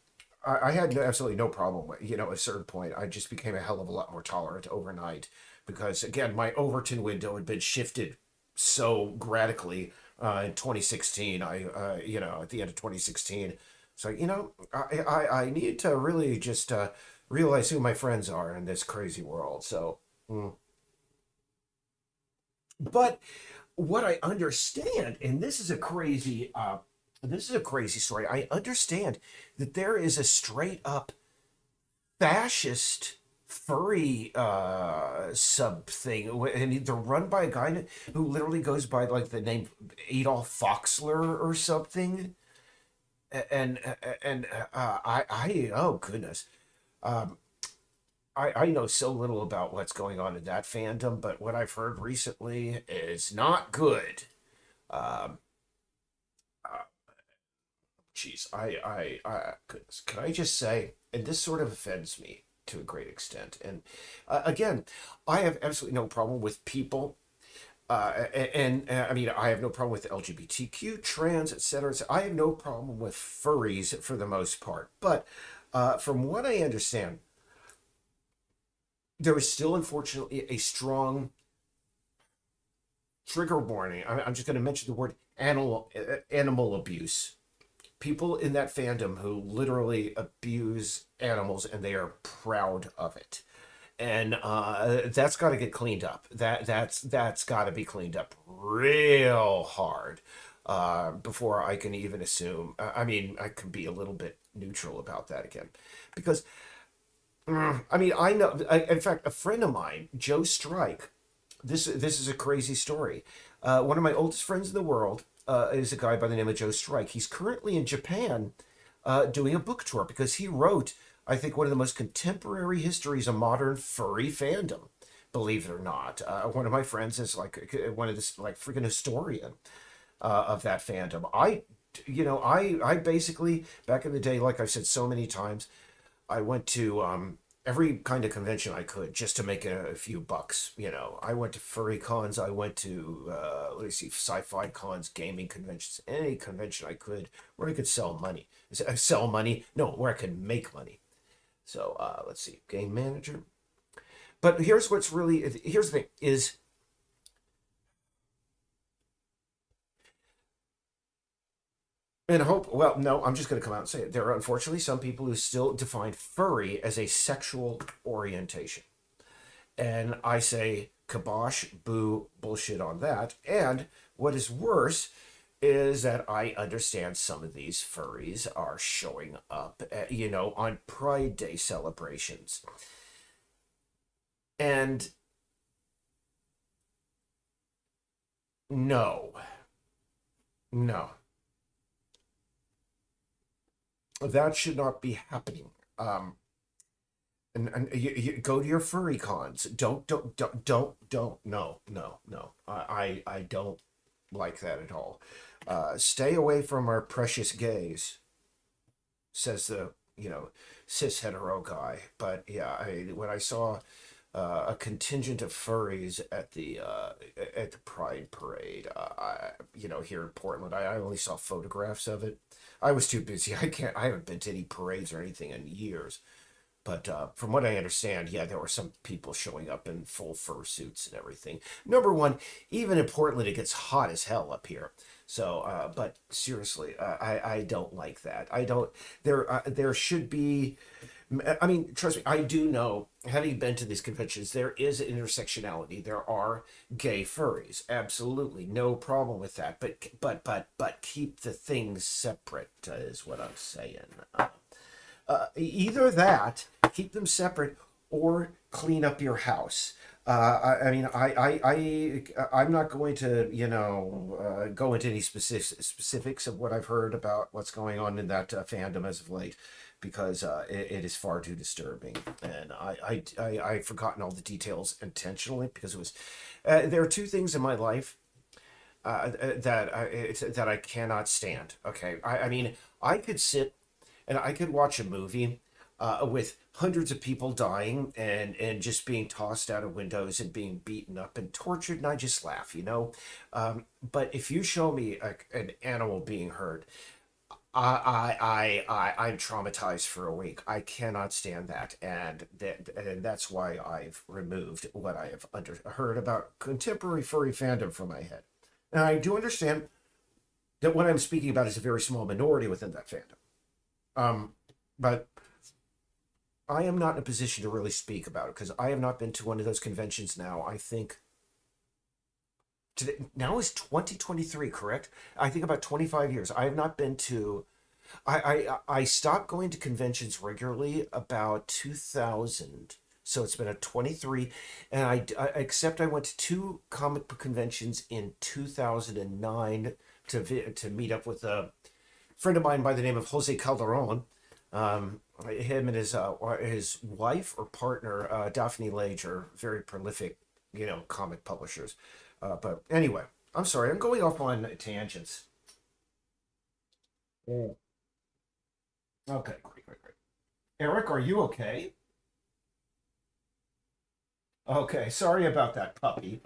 I had absolutely no problem with, at a certain point, I just became a hell of a lot more tolerant overnight because, again, my Overton window had been shifted so radically in 2016. At the end of 2016. So, I need to really just realize who my friends are in this crazy world. So, but what I understand, and this is a crazy story. I understand that there is a straight up fascist furry sub thing, and they're run by a guy who literally goes by like the name Adolf Foxler or something. And oh goodness, um, I know so little about what's going on in that fandom, but what I've heard recently is not good. Um, Geez, goodness, can I just say, and this sort of offends me to a great extent. And again, I have absolutely no problem with people. I mean, I have no problem with LGBTQ, trans, etc. I have no problem with furries for the most part. But from what I understand, there is still, unfortunately, a strong trigger warning. I'm just going to mention the word animal abuse. People in that fandom who literally abuse animals, and they are proud of it, and that's got to get cleaned up. That's got to be cleaned up real hard before I can even assume. I mean, I can be a little bit neutral about that again, because I mean, I know. In fact, a friend of mine, Joe Strike. This is a crazy story. One of my oldest friends in the world is a guy by the name of Joe Strike. He's currently in Japan doing a book tour because he wrote, I think, one of the most contemporary histories of modern furry fandom. Believe it or not, one of my friends is like one of this like freaking historian of that fandom. I basically back in the day, like I've said so many times, I went to every kind of convention I could just to make a few bucks. I went to furry cons, I went to let me see, sci-fi cons, gaming conventions, any convention I could where I could sell money. Sell money? No, where I could make money. So let's see, game manager. But here's the thing is, and hope, well, no, I'm just going to come out and say it. There are unfortunately some people who still define furry as a sexual orientation. And I say, kibosh, boo, bullshit on that. And what is worse is that I understand some of these furries are showing up, on Pride Day celebrations. And no, no, that should not be happening. And you go to your furry cons. Don't. No, no, no. I don't like that at all. Stay away from our precious gays, says the cis hetero guy. But yeah, when I saw a contingent of furries at the Pride Parade. Here in Portland, I only saw photographs of it. I was too busy. I haven't been to any parades or anything in years. But from what I understand, yeah, there were some people showing up in full fursuits and everything. Number one, even in Portland, it gets hot as hell up here. So, but seriously, I don't like that. I don't. There should be. I mean, trust me, I do know. Having been to these conventions, there is intersectionality. There are gay furries, absolutely, no problem with that. But keep the things separate is what I'm saying. Either that, keep them separate, or clean up your house. I mean, I'm not going to, go into any specifics of what I've heard about what's going on in that fandom as of late, because it is far too disturbing, and I've forgotten all the details intentionally because it was. There are two things in my life that I cannot stand. Okay, I mean, I could sit and I could watch a movie with hundreds of people dying and just being tossed out of windows and being beaten up and tortured, and I just laugh, you know. But if you show me an animal being hurt, I'm traumatized for a week. I cannot stand that, and that's why I've removed what I have heard about contemporary furry fandom from my head. And I do understand that what I'm speaking about is a very small minority within that fandom. But I am not in a position to really speak about it because I have not been to one of those conventions now. I think today now is 2023, correct? I think about 25 years. I have not been to. I stopped going to conventions regularly about 2000. So it's been a 23, and except I went to two comic book conventions in 2009 to meet up with a friend of mine by the name of Jose Calderon. Him and his wife or partner, Daphne Lage, are very prolific, comic publishers. But anyway, I'm sorry, I'm going off on tangents. Mm. Okay, great. Eric, are you okay? Okay, sorry about that, puppy.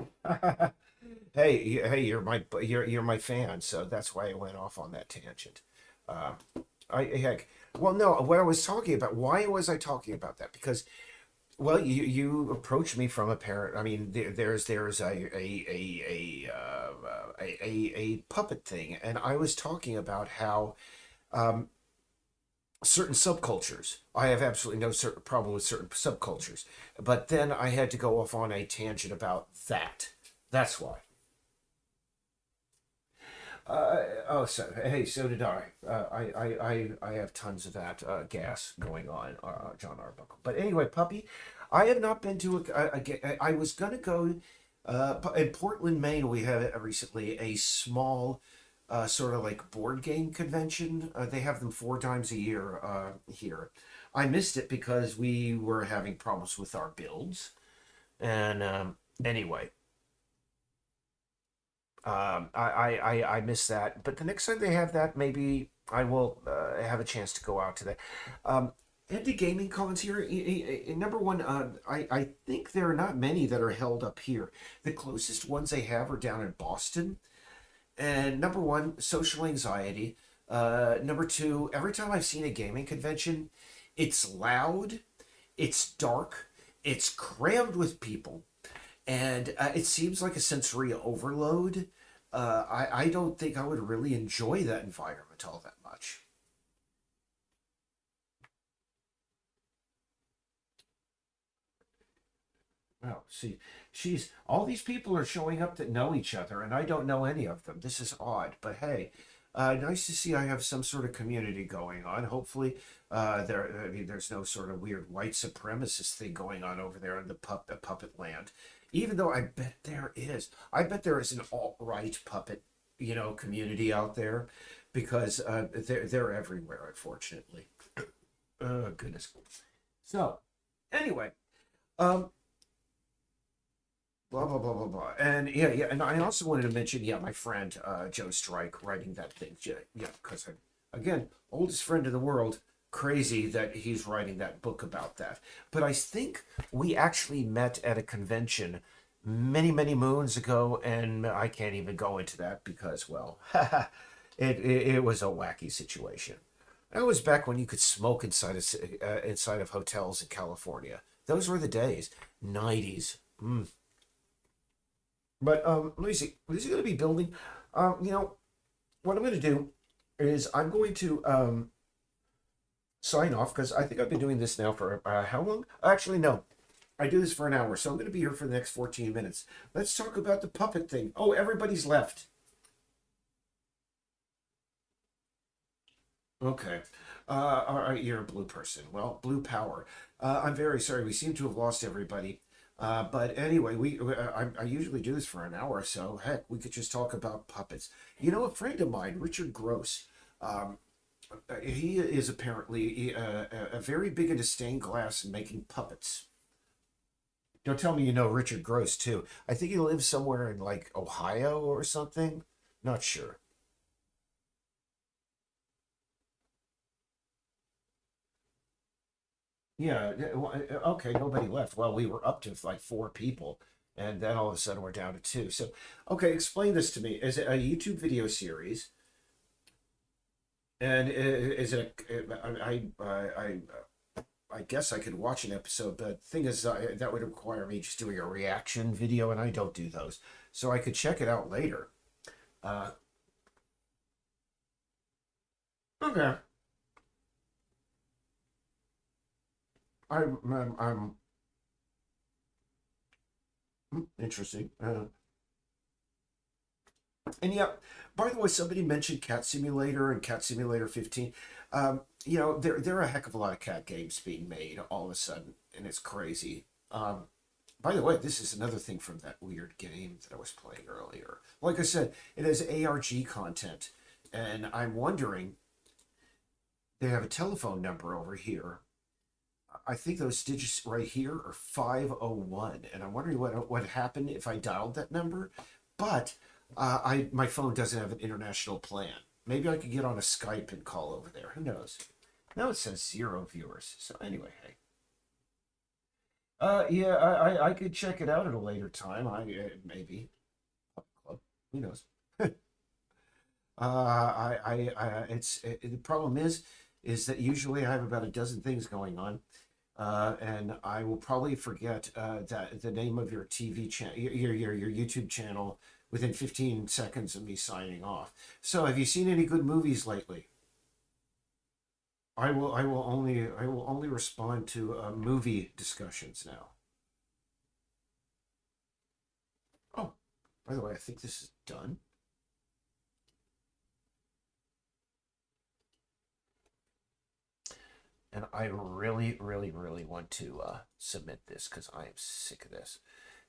Hey, you're my fan, so that's why I went off on that tangent. Uh, well, no, what I was talking about. Why was I talking about that? Because, well, you approached me from a parent. I mean, there's a puppet thing, and I was talking about how um, certain subcultures. I have absolutely no certain problem with certain subcultures, but then I had to go off on a tangent about that. That's why. So hey, so did I. I have tons of that gas going on, John Arbuckle. But anyway, puppy, I have not been to I was gonna go. In Portland, Maine, we had recently a small, sort of like board game convention. They have them 4 times a year here. I missed it because we were having problems with our builds, and anyway. I miss that. But the next time they have that, maybe I will have a chance to go out to that. Indie gaming cons here. Number one, I think there are not many that are held up here. The closest ones they have are down in Boston. And number one, social anxiety. Number two, every time I've seen a gaming convention, it's loud, it's dark, it's crammed with people, and it seems like a sensory overload. I don't think I would really enjoy that environment all that much. Well, see, she's all these people are showing up that know each other, and I don't know any of them. This is odd, but hey, nice to see I have some sort of community going on. Hopefully, I mean, there's no sort of weird white supremacist thing going on over there in the puppet land. Even though I bet there is, I bet there is an alt-right puppet, community out there, because they're everywhere, unfortunately. Oh goodness. So, anyway, um, blah blah blah blah blah, and yeah, and I also wanted to mention, yeah, my friend Joe Strike writing that thing, yeah, because again, oldest friend in the world. crazy that he's writing that book about that. But I think we actually met at a convention many, many moons ago, and I can't even go into that because, well, it was a wacky situation. That was back when you could smoke inside of hotels in California. Those were the days, 90s. But let me see. What is he going to be building? You know, what I'm going to do is I'm going to sign off because I think I've been doing this now for how long? Actually, no. I do this for an hour, so I'm going to be here for the next 14 minutes. Let's talk about the puppet thing. Oh, everybody's left. Okay. All right, you're a blue person. Well, blue power. I'm very sorry. We seem to have lost everybody. But anyway, I usually do this for an hour or so. Heck, we could just talk about puppets. You know, a friend of mine, Richard Gross, um, he is apparently a very big into stained glass and making puppets. Don't tell me you know Richard Gross too. I think he lives somewhere in like Ohio or something. Not sure. Yeah. Okay. Nobody left. Well, we were up to like four people, and then all of a sudden we're down to two. So, okay, explain this to me. Is it a YouTube video series? And is it I guess I could watch an episode, but the thing is, that would require me just doing a reaction video, and I don't do those. So I could check it out later. Uh, okay. I'm interesting. And yeah, by the way, somebody mentioned Cat Simulator and Cat Simulator 15. You know, there are a heck of a lot of cat games being made all of a sudden, and it's crazy. By the way, this is another thing from that weird game that I was playing earlier. Like I said, it has ARG content, and I'm wondering, they have a telephone number over here. I think those digits right here are 501, and I'm wondering what would happen if I dialed that number. But I my phone doesn't have an international plan. Maybe I could get on a Skype and call over there. Who knows? Now it says zero viewers. So anyway, hey. Yeah, I could check it out at a later time. Maybe club. Who knows? The problem is that usually I have about a dozen things going on, and I will probably forget that the name of your TV channel, your YouTube channel, within 15 seconds of me signing off. So, have you seen any good movies lately? I will only respond to movie discussions now. Oh, by the way, I think this is done. And I really, really, really want to submit this because I am sick of this.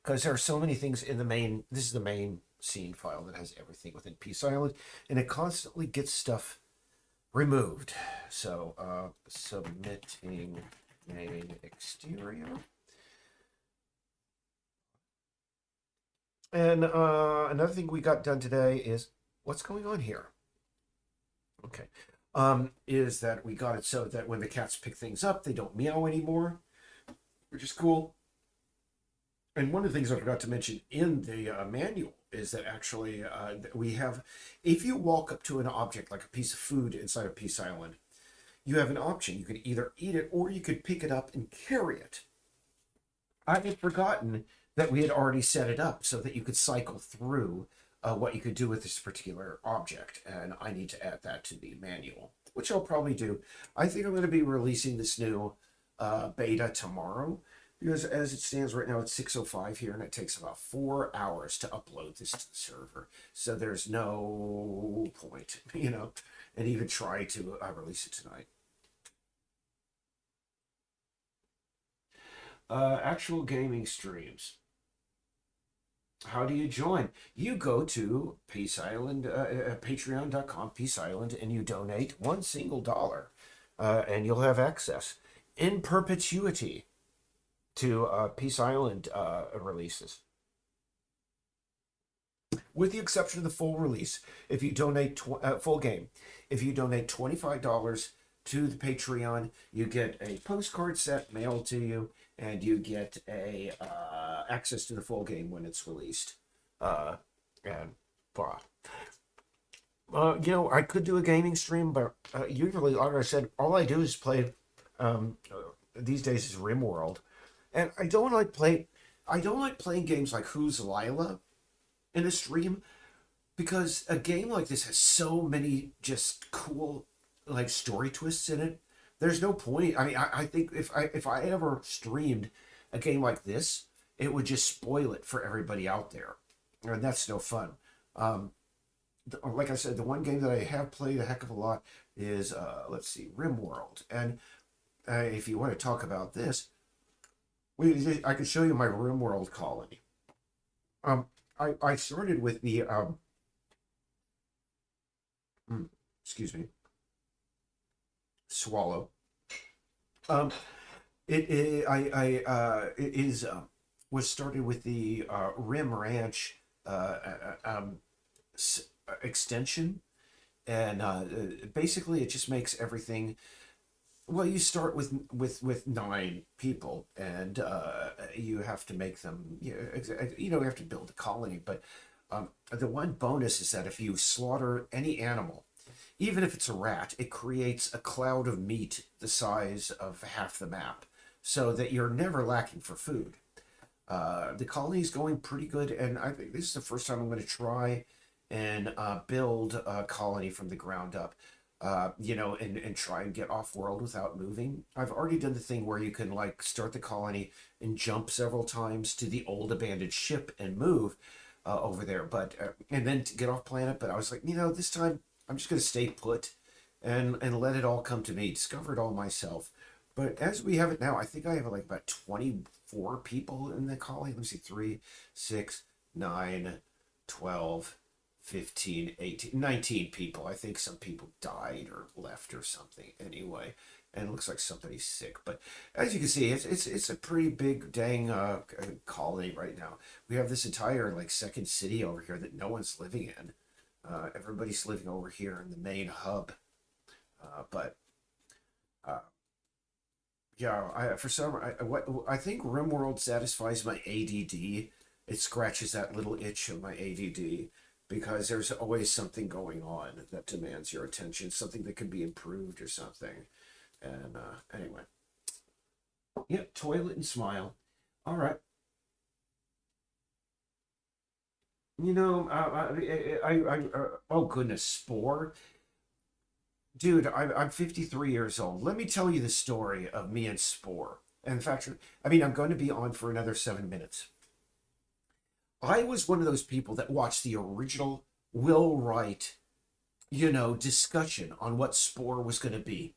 Because there are so many things in the main. This is the main scene file that has everything within Peace Island, and it constantly gets stuff removed. So, submitting main exterior. And another thing we got done today is what's going on here? Okay. Is that we got it so that when the cats pick things up, they don't meow anymore, which is cool. And one of the things I forgot to mention in the manual is that actually we have, if you walk up to an object like a piece of food inside of Peace Island, you have an option. You could either eat it or you could pick it up and carry it. I had forgotten that we had already set it up so that you could cycle through what you could do with this particular object, and I need to add that to the manual, which I'll probably do. I think I'm going to be releasing this new beta tomorrow because as it stands right now, it's 6:05 here, and it takes about 4 hours to upload this to the server. So there's no point, and even try to release it tonight. Actual gaming streams. How do you join? You go to Peace Island, patreon.com, Peace Island, and you donate one single dollar, and you'll have access in perpetuity to Peace Island releases. With the exception of the full release, if you donate full game, if you donate $25 to the Patreon, you get a postcard set mailed to you, and you get a access to the full game when it's released. And blah. I could do a gaming stream, but usually, like I said, all I do is play. These days is RimWorld, and I don't like play. I don't like playing games like Who's Lila in a stream because a game like this has so many just cool like story twists in it. There's no point. I mean, I think if I ever streamed a game like this, it would just spoil it for everybody out there, and that's no fun. Like I said, the one game that I have played a heck of a lot is let's see, RimWorld, and if you want to talk about this, I can show you my RimWorld colony. I started with the excuse me, swallow. It is was started with the Rim Ranch extension, and basically it just makes everything. Well, you start with 9 people, and you have to make them. You have to build a colony. But the one bonus is that if you slaughter any animal, even if it's a rat, it creates a cloud of meat the size of half the map, so that you're never lacking for food. The colony is going pretty good, and I think this is the first time I'm going to try and build a colony from the ground up. And try and get off world without moving. I've already done the thing where you can like start the colony and jump several times to the old abandoned ship and move over there, but and then to get off planet. But I was like, this time I'm just going to stay put and let it all come to me, discover it all myself. But as we have it now, I think I have like about 24 people in the colony. Let me see, 3, 6, 9, 12. 15, 18, 19 people. I think some people died or left or something anyway. And it looks like somebody's sick. But as you can see, it's a pretty big dang colony right now. We have this entire like second city over here that no one's living in. Everybody's living over here in the main hub. I think RimWorld satisfies my ADD. It scratches that little itch of my ADD. Because there's always something going on that demands your attention, something that can be improved or something. And anyway, yeah, toilet and smile. All right. Oh goodness, Spore, dude, I'm 53 years old. Let me tell you the story of me and Spore. And in fact, I'm going to be on for another 7 minutes. I was one of those people that watched the original Will Wright, discussion on what Spore was going to be,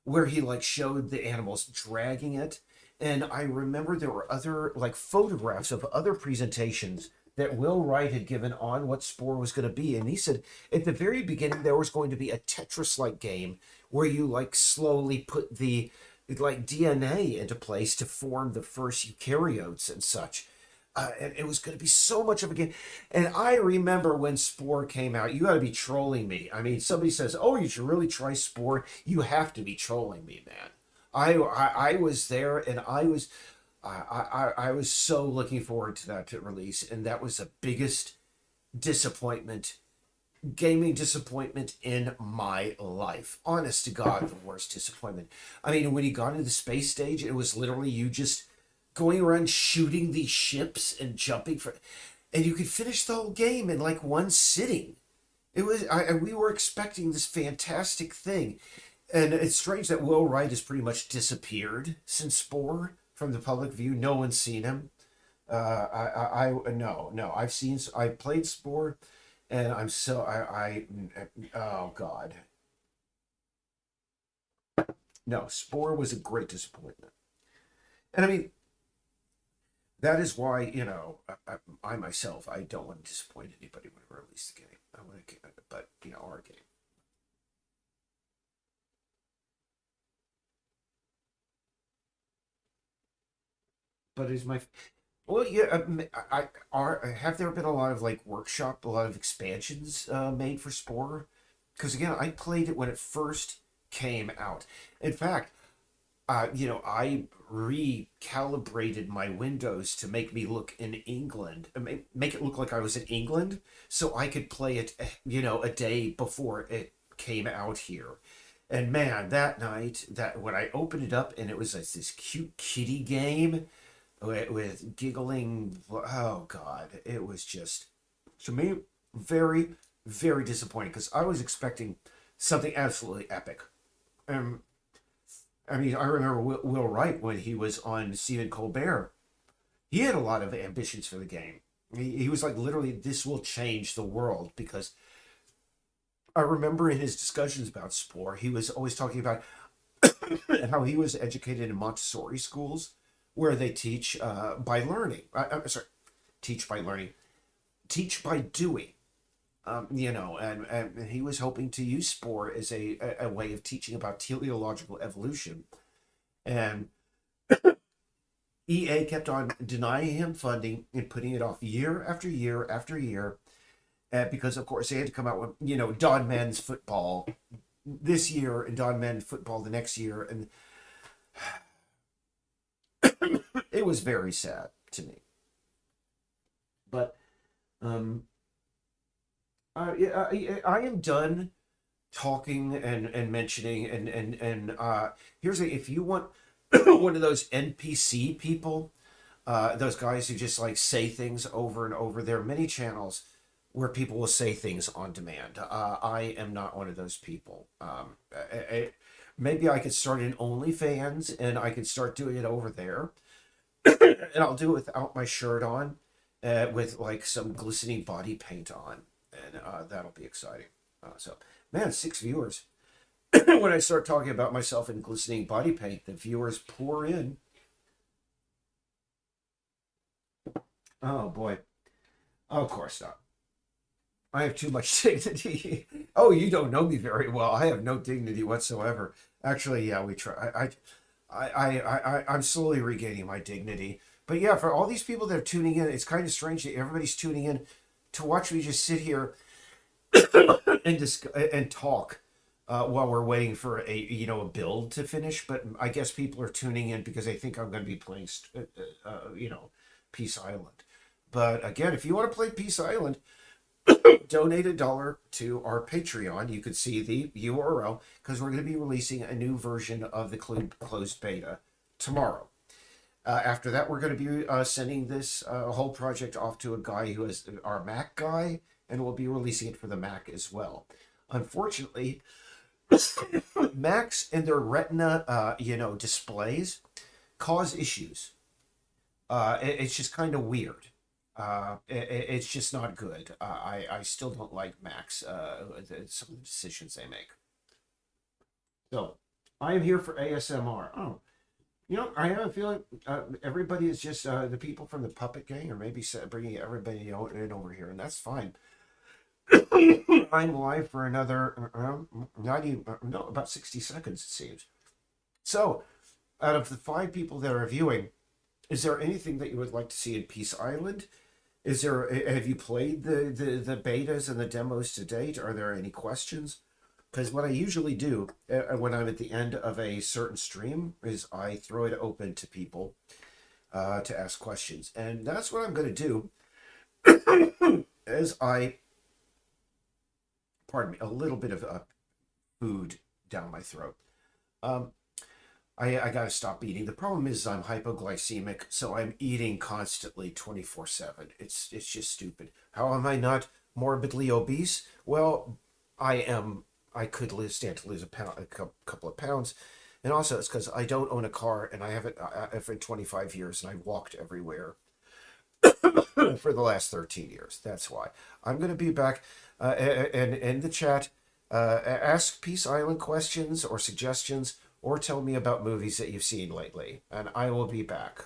where he like showed the animals dragging it. And I remember there were other like photographs of other presentations that Will Wright had given on what Spore was going to be. And he said at the very beginning, there was going to be a Tetris-like game where you like slowly put the like DNA into place to form the first eukaryotes and such. And it was going to be so much of a game. And I remember when Spore came out, you got to be trolling me. I mean, somebody says, oh, you should really try Spore. You have to be trolling me, man. I was there, and I was so looking forward to that release. And that was the biggest disappointment, gaming disappointment in my life. Honest to God, the worst disappointment. I mean, when he got into the space stage, it was literally you just going around shooting these ships and and you could finish the whole game in like one sitting. It was, we were expecting this fantastic thing, and it's strange that Will Wright has pretty much disappeared since Spore from the public view. No one's seen him. No, I played Spore, and oh God, no, Spore was a great disappointment, and I mean. That is why, I myself, I don't want to disappoint anybody when I release the game. I want to, but, our game. But is my, well, yeah, have there been a lot of like a lot of expansions made for Spore? Because again, I played it when it first came out. In fact, I recalibrated my windows to make me look in England, make it look like I was in England, so I could play it, a day before it came out here. And man, that night, that when I opened it up and it was like this cute kitty game with giggling, oh God, it was just, to me, very, very disappointing because I was expecting something absolutely epic. Um, I mean, I remember Will Wright when he was on Stephen Colbert. He had a lot of ambitions for the game. He was like, literally, this will change the world because I remember in his discussions about Spore, he was always talking about how he was educated in Montessori schools where they teach by learning. I'm sorry, teach by learning, teach by doing. And he was hoping to use Spore as a way of teaching about teleological evolution. And EA kept on denying him funding and putting it off year after year after year because, of course, they had to come out with, Don Men's football this year and Don Men football the next year. And it was very sad to me. But um, I am done talking and mentioning and here's if you want one of those NPC people, those guys who just like say things over and over. There are many channels where people will say things on demand. I am not one of those people. Maybe I could start an OnlyFans and I could start doing it over there, and I'll do it without my shirt on, with like some glistening body paint on, and that'll be exciting. So, man, 6 viewers. When I start talking about myself in glistening body paint, the viewers pour in. Oh boy. Oh, of course not. I have too much dignity. Oh, you don't know me very well. I have no dignity whatsoever. Actually, yeah, we try. I'm slowly regaining my dignity. But yeah, for all these people that are tuning in, it's kind of strange that everybody's tuning in to watch me just sit here and talk while we're waiting for a build to finish. But I guess people are tuning in because they think I'm going to be playing Peace Island. But again, if you want to play Peace Island, donate $1 to our Patreon. You can see the URL because we're going to be releasing a new version of the closed beta tomorrow. After that, we're going to be sending this whole project off to a guy who is our Mac guy, and we'll be releasing it for the Mac as well. Unfortunately, Macs and their Retina, displays cause issues. It's just kind of weird. It's just not good. I still don't like Macs. Some of the decisions they make. So I am here for ASMR. Oh, I have a feeling everybody is just the people from the Puppet Gang, or maybe bringing everybody in over here, and that's fine. I'm live for another 90, no, about 60 seconds, it seems. So, out of the 5 people that are viewing, is there anything that you would like to see in Peace Island? Have you played the betas and the demos to date? Are there any questions? Because what I usually do when I'm at the end of a certain stream is I throw it open to people to ask questions. And that's what I'm going to do as pardon me, a little bit of food down my throat. I got to stop eating. The problem is I'm hypoglycemic, so I'm eating constantly 24/7. It's just stupid. How am I not morbidly obese? Well, I am. I could stand to lose a couple of pounds, and also it's because I don't own a car and I haven't for 25 years, and I've walked everywhere for the last 13 years. That's why I'm going to be back and in the chat. Ask Peace Island questions or suggestions, or tell me about movies that you've seen lately, and I will be back.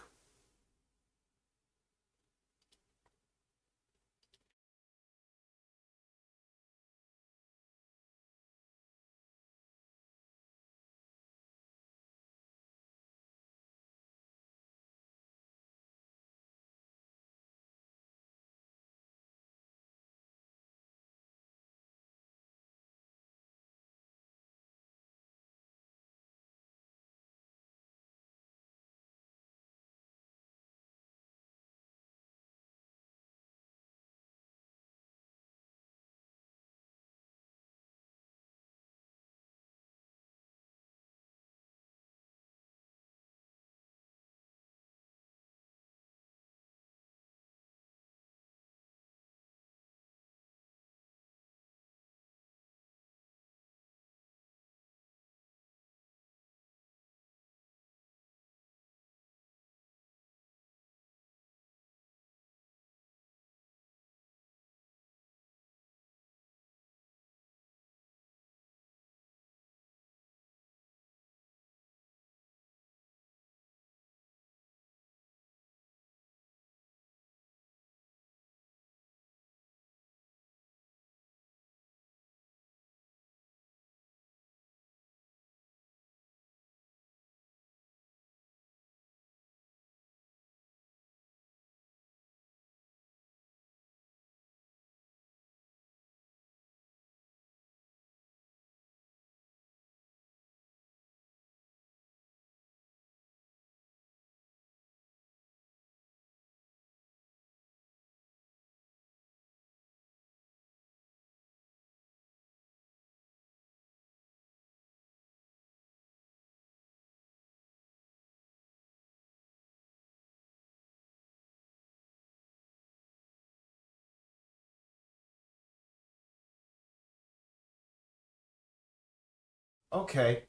Okay,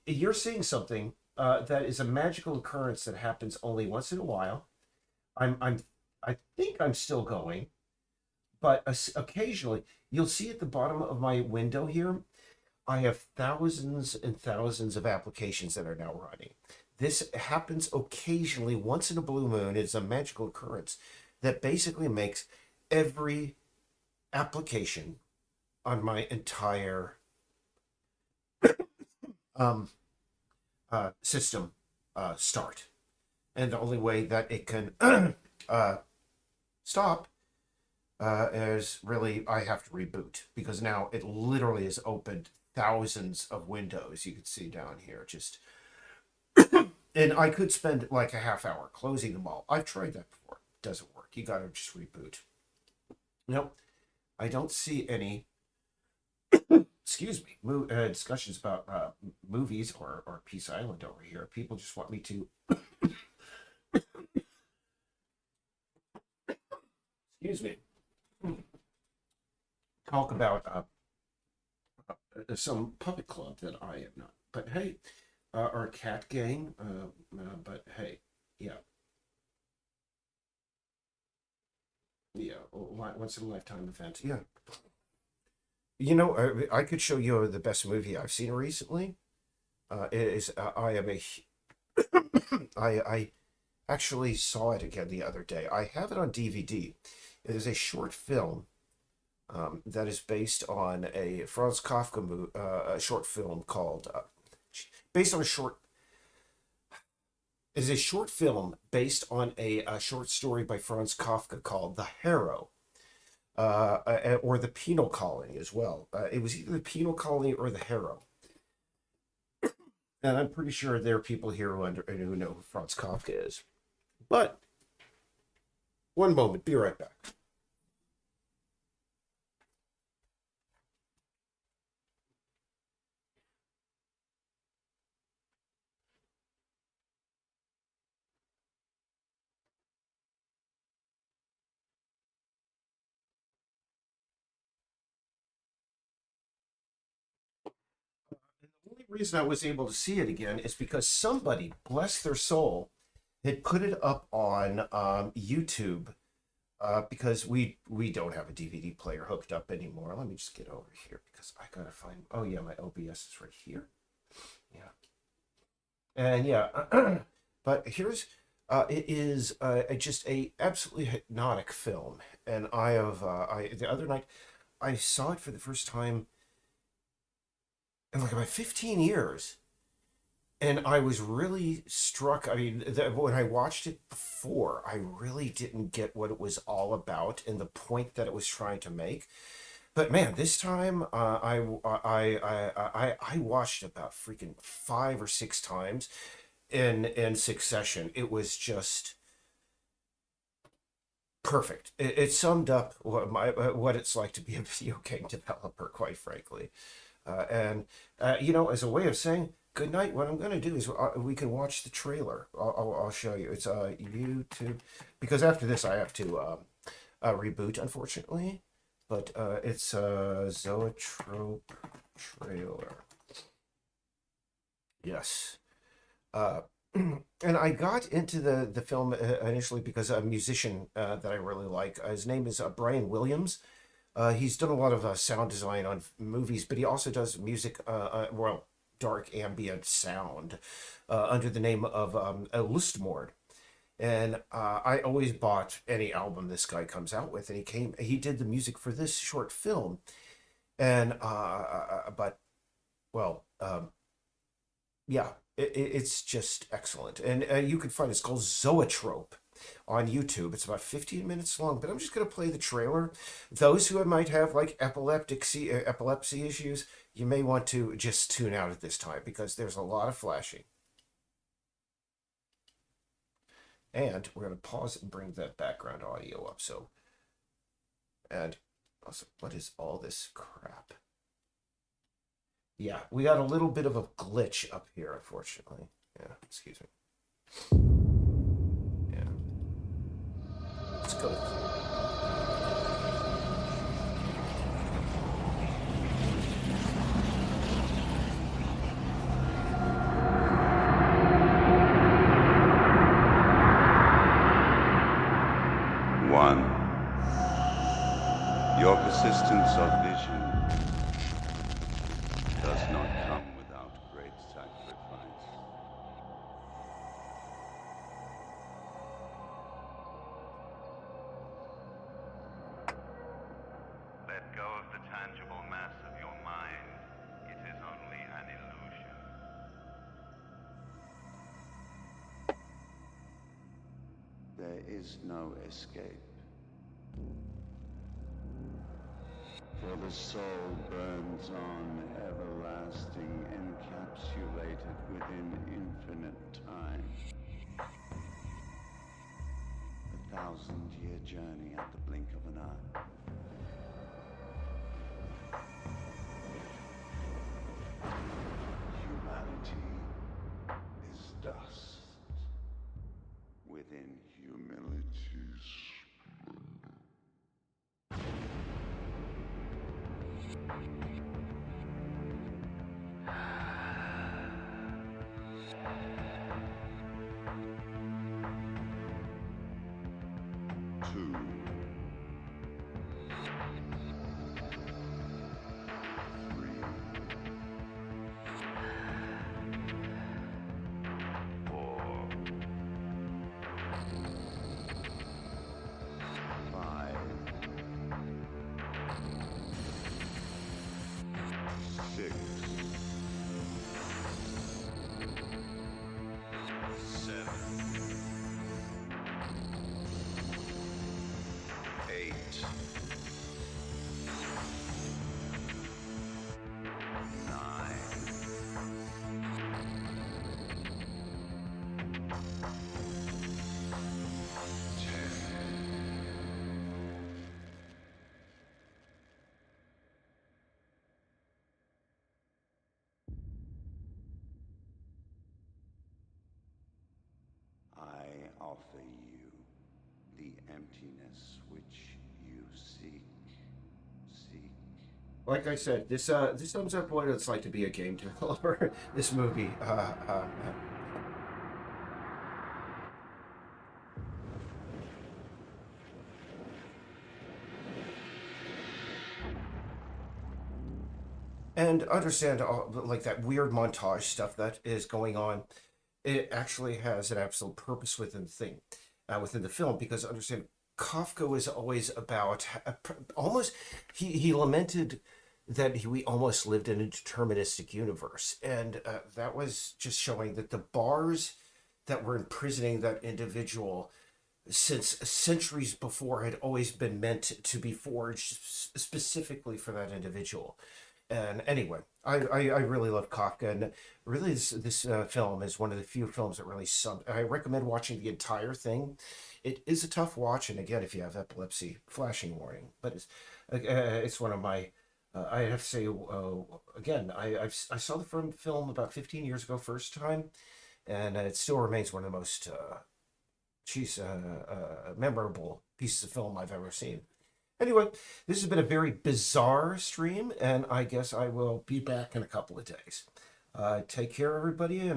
you're seeing something that is a magical occurrence that happens only once in a while. I'm I think I'm still going, but occasionally you'll see at the bottom of my window here, I have thousands and thousands of applications that are now running. This happens occasionally, once in a blue moon. It's a magical occurrence that basically makes every application on my entire um, system start. And the only way that it can stop is really I have to reboot because now it literally has opened thousands of windows. You can see down here, just and I could spend like a half hour closing them all. I've tried that before. It doesn't work. You got to just reboot. Nope. I don't see any. Excuse me. Discussions about movies or Peace Island over here. People just want me to. Excuse me. Talk about some puppet club that I am not. But hey, or cat gang. But hey, yeah, yeah. Once in a lifetime event. Yeah. You know, I could show you the best movie I've seen recently. It is I am a I actually saw it again the other day. I have it on DVD. It is a short film that is based on a Franz Kafka a short film called based on a short. It is a short film based on a short story by Franz Kafka called The Harrow, or the Penal Colony as well. It was either the Penal Colony or the Harrow. And I'm pretty sure there are people here who know who Franz Kafka is. But one moment, be right back. The only reason I was able to see it again is because somebody, bless their soul, had put it up on YouTube because we don't have a DVD player hooked up anymore. Let me just get over here because I gotta find. Oh yeah, my OBS is right here. Yeah, and yeah, but here's it is just a absolutely hypnotic film, and I have I the other night I saw it for the first time in like about 15 years. And I was really struck. I mean, when I watched it before, I really didn't get what it was all about and the point that it was trying to make. But man, this time I watched about freaking 5 or 6 times in succession. It was just perfect. It summed up what it's like to be a video game developer, quite frankly. And you know, as a way of saying good night, what I'm going to do is we can watch the trailer. I'll show you. It's YouTube because after this I have to reboot, unfortunately. But it's a Zoetrope trailer. Yes. Uh, and I got into the film initially because a musician that I really like. His name is Brian Williams. He's done a lot of sound design on movies, but he also does music, well, dark ambient sound under the name of Lustmord. And I always bought any album this guy comes out with, and he did the music for this short film. And but well, yeah, it's just excellent, and you can find it's called Zoetrope on YouTube. It's about 15 minutes long, but I'm just going to play the trailer. Those who might have like epilepsy issues, you may want to just tune out at this time because there's a lot of flashing. And we're going to pause it and bring that background audio up. So, and also, what is all this crap? Yeah, we got a little bit of a glitch up here, unfortunately. Yeah, excuse me. Yeah. Let's go. one. Your persistence of vision does not come without great sacrifice. Let go of the tangible mass of your mind. It is only an illusion. There is no escape. For the soul burns on, everlasting, encapsulated within infinite time. A 1,000-year journey at the blink of an eye. Humanity is dust within humility's two. Three. Four. Five. Six. Seven. Eight. Nine. 10. I offer you the emptiness which you seek. Like I said, this sums up what it's like to be a game developer. This movie. And understand all, like that weird montage stuff that is going on. It actually has an absolute purpose within the thing, within the film, because understand Kafka was always about almost he lamented that we almost lived in a deterministic universe, and that was just showing that the bars that were imprisoning that individual since centuries before had always been meant to be forged specifically for that individual. And anyway, I really love Kafka, and really this film is one of the few films that really I recommend watching the entire thing. It is a tough watch, and again, if you have epilepsy, flashing warning. But it's one of my. I have to say again, I saw the film about 15 years ago, first time, and it still remains one of the most memorable pieces of film I've ever seen. Anyway, this has been a very bizarre stream, and I guess I will be back in a couple of days. Take care, everybody, and